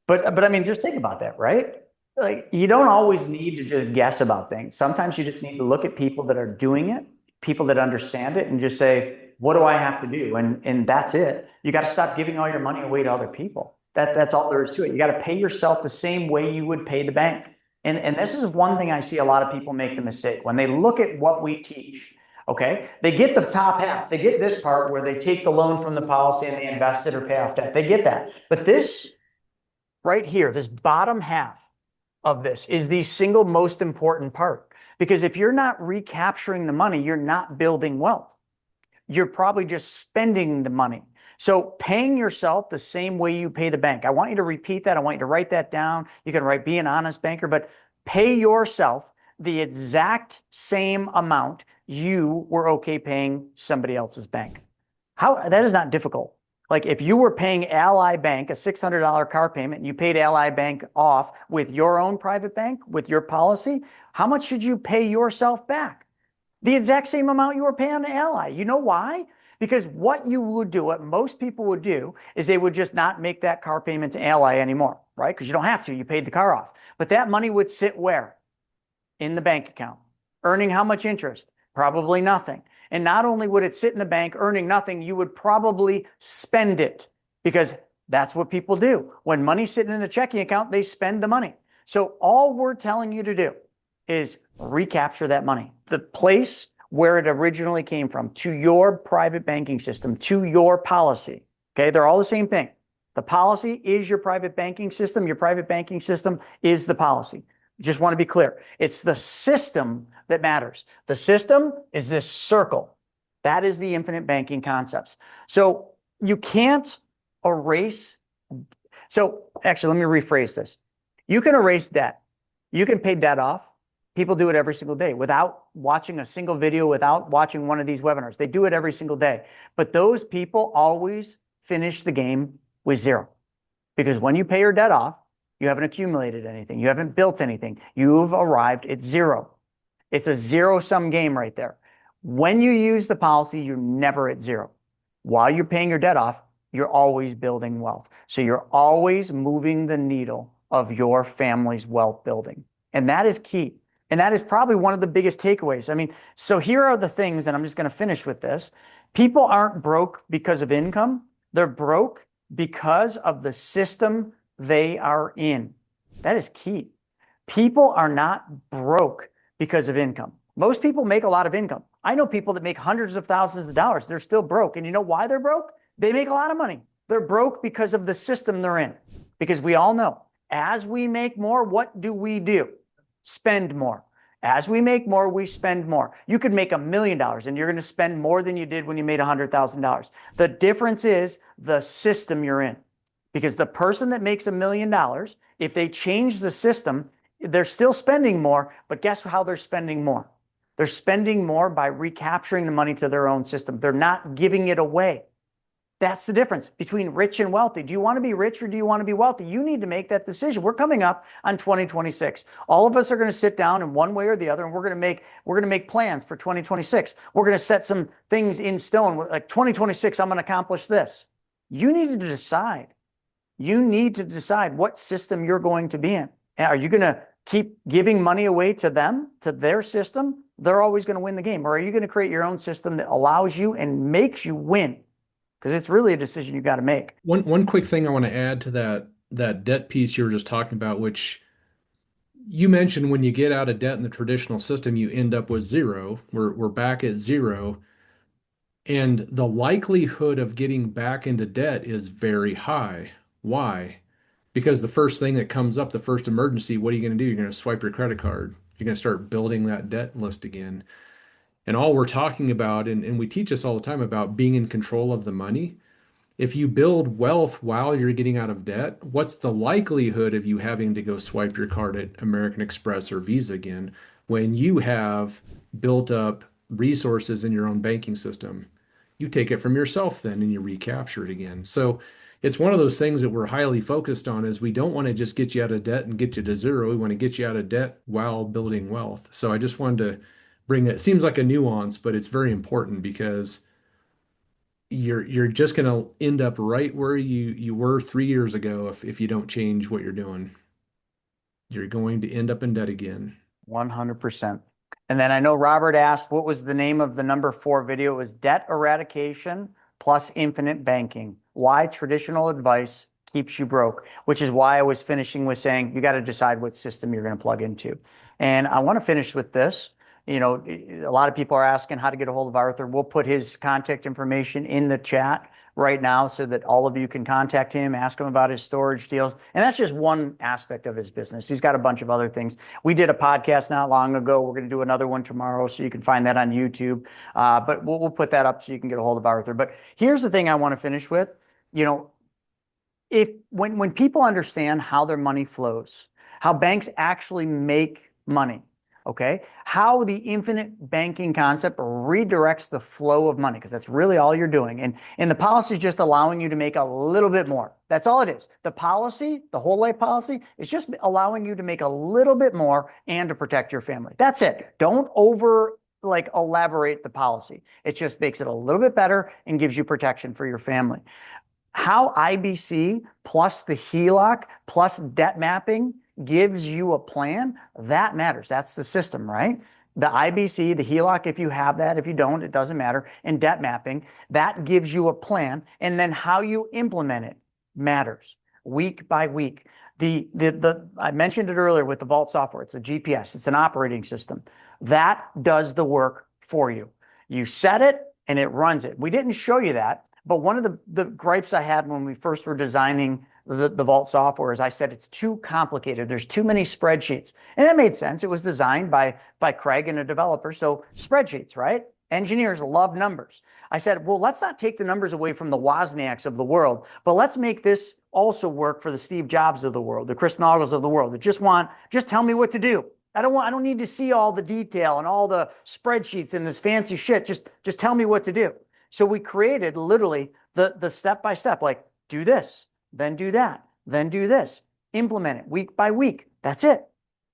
But I mean, just think about that, right? Like you don't always need to just guess about things. Sometimes you just need to look at people that are doing it, people that understand it, and just say, what do I have to do? And that's it. You got to stop giving all your money away to other people. That's all there is to it. You got to pay yourself the same way you would pay the bank. And this is one thing I see a lot of people make the mistake when they look at what we teach. Okay, they get the top half. They get this part where they take the loan from the policy and they invest it or pay off debt. They get that. But this right here, this bottom half of this is the single most important part. Because if you're not recapturing the money, you're not building wealth. You're probably just spending the money. So paying yourself the same way you pay the bank. I want you to repeat that. I want you to write that down. You can write be an honest banker, but pay yourself the exact same amount you were okay paying somebody else's bank. How that is not difficult. Like if you were paying Ally Bank a $600 car payment and you paid Ally Bank off with your own private bank, with your policy, how much should you pay yourself back? The exact same amount you were paying to Ally. You know why? Because what you would do, what most people would do, is they would just not make that car payment to Ally anymore, right? Because you don't have to. You paid the car off. But that money would sit where? In the bank account. Earning how much interest? Probably nothing. And not only would it sit in the bank earning nothing, you would probably spend it because that's what people do. When money's sitting in a checking account, they spend the money. So all we're telling you to do is recapture that money. The place where it originally came from, to your private banking system, to your policy. Okay, they're all the same thing. The policy is your private banking system. Your private banking system is the policy. Just want to be clear. It's the system that matters. The system is this circle. That is the infinite banking concepts. So you can't erase. So actually, let me rephrase this. You can erase debt. You can pay debt off. People do it every single day without watching a single video, without watching one of these webinars. They do it every single day. But those people always finish the game with zero. Because when you pay your debt off, you haven't accumulated anything. You haven't built anything. You've arrived at zero. It's a zero-sum game right there. When you use the policy, you're never at zero. While you're paying your debt off, you're always building wealth. So you're always moving the needle of your family's wealth building. And that is key. And that is probably one of the biggest takeaways. I mean, so here are the things, and I'm just going to finish with this. People aren't broke because of income. They're broke because of the system they are in. That is key. People are not broke because of income. Most people make a lot of income. I know people that make hundreds of thousands of dollars. They're still broke. And you know why they're broke? They make a lot of money. They're broke because of the system they're in. Because we all know, as we make more, what do? Spend more. As we make more, we spend more. You could make $1 million and you're going to spend more than you did when you made $100,000. The difference is the system you're in. Because the person that makes $1 million, if they change the system, they're still spending more, but guess how they're spending more? They're spending more by recapturing the money to their own system. They're not giving it away. That's the difference between rich and wealthy. Do you want to be rich or do you want to be wealthy? You need to make that decision. We're coming up on 2026. All of us are going to sit down in one way or the other, and we're going to make plans for 2026. We're going to set some things in stone. Like 2026, I'm going to accomplish this. You need to decide. You need to decide what system you're going to be in. Are you going to keep giving money away to them, to their system? They're always going to win the game. Or are you going to create your own system that allows you and makes you win? Because it's really a decision you got to make. One quick thing I want to add to that debt piece you were just talking about, which You mentioned when you get out of debt in the traditional system, you end up with zero. We're back at zero. And the likelihood of getting back into debt is very high. Why? Because the first thing that comes up, the first emergency, what are you going to do? You're going to swipe your credit card. You're going to start building that debt list again. And all we're talking about, and we teach us all the time about being in control of the money. If you build wealth while you're getting out of debt, what's the likelihood of you having to go swipe your card at American Express or Visa again when you have built up resources in your own banking system? You take it from yourself then and you recapture it again. So it's one of those things that we're highly focused on is we don't want to just get you out of debt and get you to zero. We want to get you out of debt while building wealth. So I just wanted to bring that. It seems like a nuance, but it's very important because you're just going to end up right where you were 3 years ago if you don't change what you're doing. You're going to end up in debt again. 100%. And then I know Robert asked, what was the name of the number 4 video? It was Debt Eradication plus Infinite Banking. Why traditional advice keeps you broke, which is why I was finishing with saying you got to decide what system you're going to plug into. And I want to finish with this. You know, a lot of people are asking how to get a hold of Arthur. We'll put his contact information in the chat right now so that all of you can contact him, ask him about his storage deals. And that's just one aspect of his business. He's got a bunch of other things. We did a podcast not long ago. We're going to do another one tomorrow, so you can find that on YouTube. But we'll put that up so you can get a hold of Arthur. But here's the thing I want to finish with. You know, when people understand how their money flows, how banks actually make money, okay, how the infinite banking concept redirects the flow of money, because that's really all you're doing. And the policy is just allowing you to make a little bit more. That's all it is. The policy, the whole life policy, is just allowing you to make a little bit more and to protect your family. That's it. Don't elaborate the policy. It just makes it a little bit better and gives you protection for your family. How IBC plus the HELOC plus debt mapping gives you a plan, that matters. That's the system, right? The IBC, the HELOC, if you have that, if you don't, it doesn't matter. And debt mapping, that gives you a plan. And then how you implement it matters week by week. I mentioned it earlier with the Vault software. It's a GPS. It's an operating system. That does the work for you. You set it and it runs it. We didn't show you that, but one of the gripes I had when we first were designing the Vault software is I said it's too complicated. There's too many spreadsheets. And that made sense. It was designed by Craig and a developer. So spreadsheets, right? Engineers love numbers. I said, well, let's not take the numbers away from the Wozniaks of the world, but let's make this also work for the Steve Jobs of the world, the Chris Naugles of the world that just tell me what to do. I don't need to see all the detail and all the spreadsheets and this fancy shit. Just tell me what to do. So we created literally the step-by-step, like do this, then do that, then do this. Implement it week by week. That's it.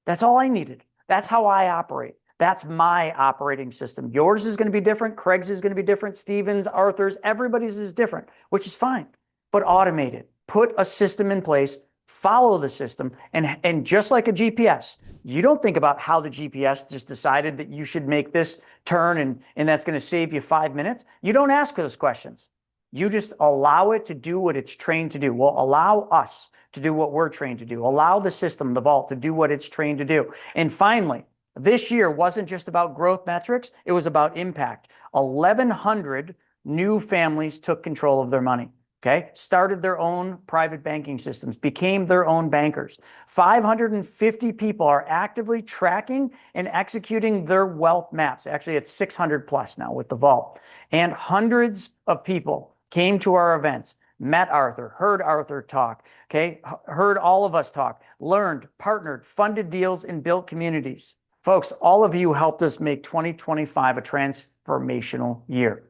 That's all I needed. That's how I operate. That's my operating system. Yours is going to be different. Craig's is going to be different. Steven's, Arthur's, everybody's is different, which is fine. But automate it. Put a system in place. Follow the system. And just like a GPS, you don't think about how the GPS just decided that you should make this turn and that's going to save you 5 minutes. You don't ask those questions. You just allow it to do what it's trained to do. Well, allow us to do what we're trained to do. Allow the system, the Vault, to do what it's trained to do. And finally, this year wasn't just about growth metrics. It was about impact. 1,100 new families took control of their money. Okay, started their own private banking systems, became their own bankers. 550 people are actively tracking and executing their wealth maps. Actually, it's 600 plus now with the Vault. And hundreds of people came to our events, met Arthur, heard Arthur talk, okay, heard all of us talk, learned, partnered, funded deals, and built communities. Folks, all of you helped us make 2025 a transformational year.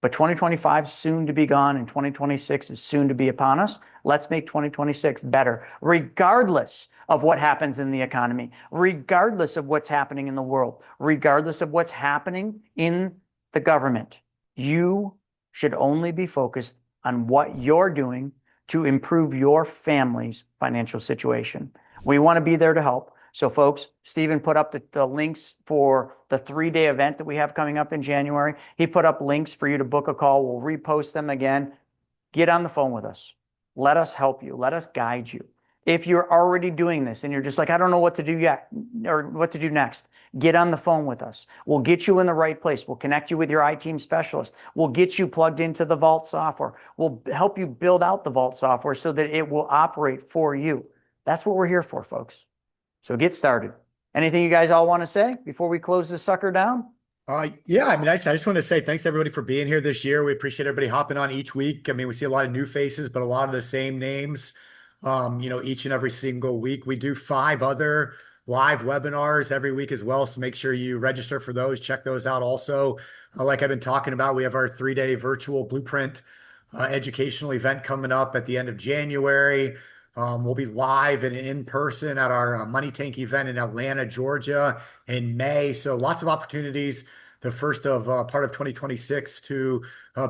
But 2025 is soon to be gone and 2026 is soon to be upon us. Let's make 2026 better, regardless of what happens in the economy, regardless of what's happening in the world, regardless of what's happening in the government. You should only be focused on what you're doing to improve your family's financial situation. We want to be there to help. So folks, Stephen put up the links for the 3-day event that we have coming up in January. He put up links for you to book a call. We'll repost them again. Get on the phone with us. Let us help you. Let us guide you. If you're already doing this and you're just like, I don't know what to do yet or what to do next, get on the phone with us. We'll get you in the right place. We'll connect you with your IT specialist. We'll get you plugged into the Vault software. We'll help you build out the Vault software so that it will operate for you. That's what we're here for, folks. So get started. Anything you guys all want to say before we close this sucker down? Yeah, I mean, I just want to say thanks everybody for being here this year. We appreciate everybody hopping on each week. I mean, we see a lot of new faces, but a lot of the same names, each and every single week. We do 5 other live webinars every week as well. So make sure you register for those, check those out. Also, like I've been talking about, we have our 3-day virtual blueprint educational event coming up at the end of January. We'll be live and in person at our Money Tank event in Atlanta, Georgia in May. So lots of opportunities, the first of part of 2026 to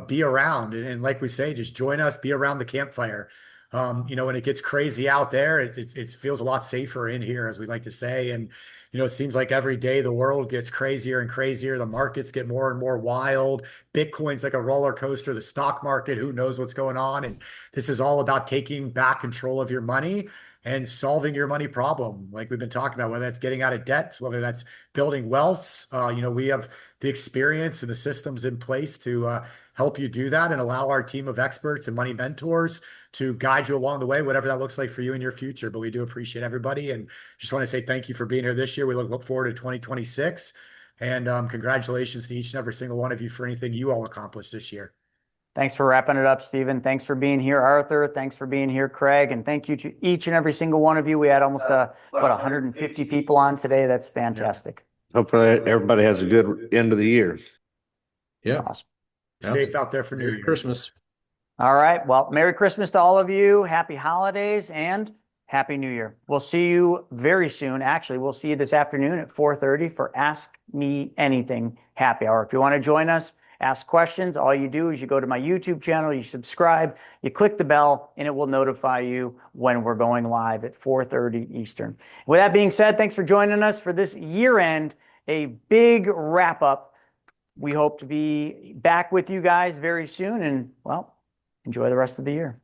be around. And like we say, just join us, be around the campfire. When it gets crazy out there, it feels a lot safer in here, as we like to say. And, it seems like every day the world gets crazier and crazier. The markets get more and more wild. Bitcoin's like a roller coaster. The stock market, who knows what's going on? And this is all about taking back control of your money and solving your money problem. Like we've been talking about, whether that's getting out of debt, whether that's building wealth. We have the experience and the systems in place to help you do that and allow our team of experts and money mentors to guide you along the way, whatever that looks like for you in your future. But we do appreciate everybody, and just want to say thank you for being here this year. We look forward to 2026, and congratulations to each and every single one of you for anything you all accomplished this year. Thanks for wrapping it up, Stephen. Thanks for being here, Arthur. Thanks for being here, Craig. And thank you to each and every single one of you. We had almost 150 people on today. That's fantastic. Hopefully everybody has a good end of the year. Yeah. Awesome. Safe out there for New Merry Year's. Christmas. All right. Well, Merry Christmas to all of you. Happy holidays and Happy New Year. We'll see you very soon. Actually, we'll see you this afternoon at 4:30 for Ask Me Anything Happy Hour. If you want to join us, ask questions, all you do is you go to my YouTube channel, you subscribe, you click the bell, and it will notify you when we're going live at 4:30 Eastern. With that being said, thanks for joining us for this year-end, a big wrap-up. We hope to be back with you guys very soon, and, well, enjoy the rest of the year.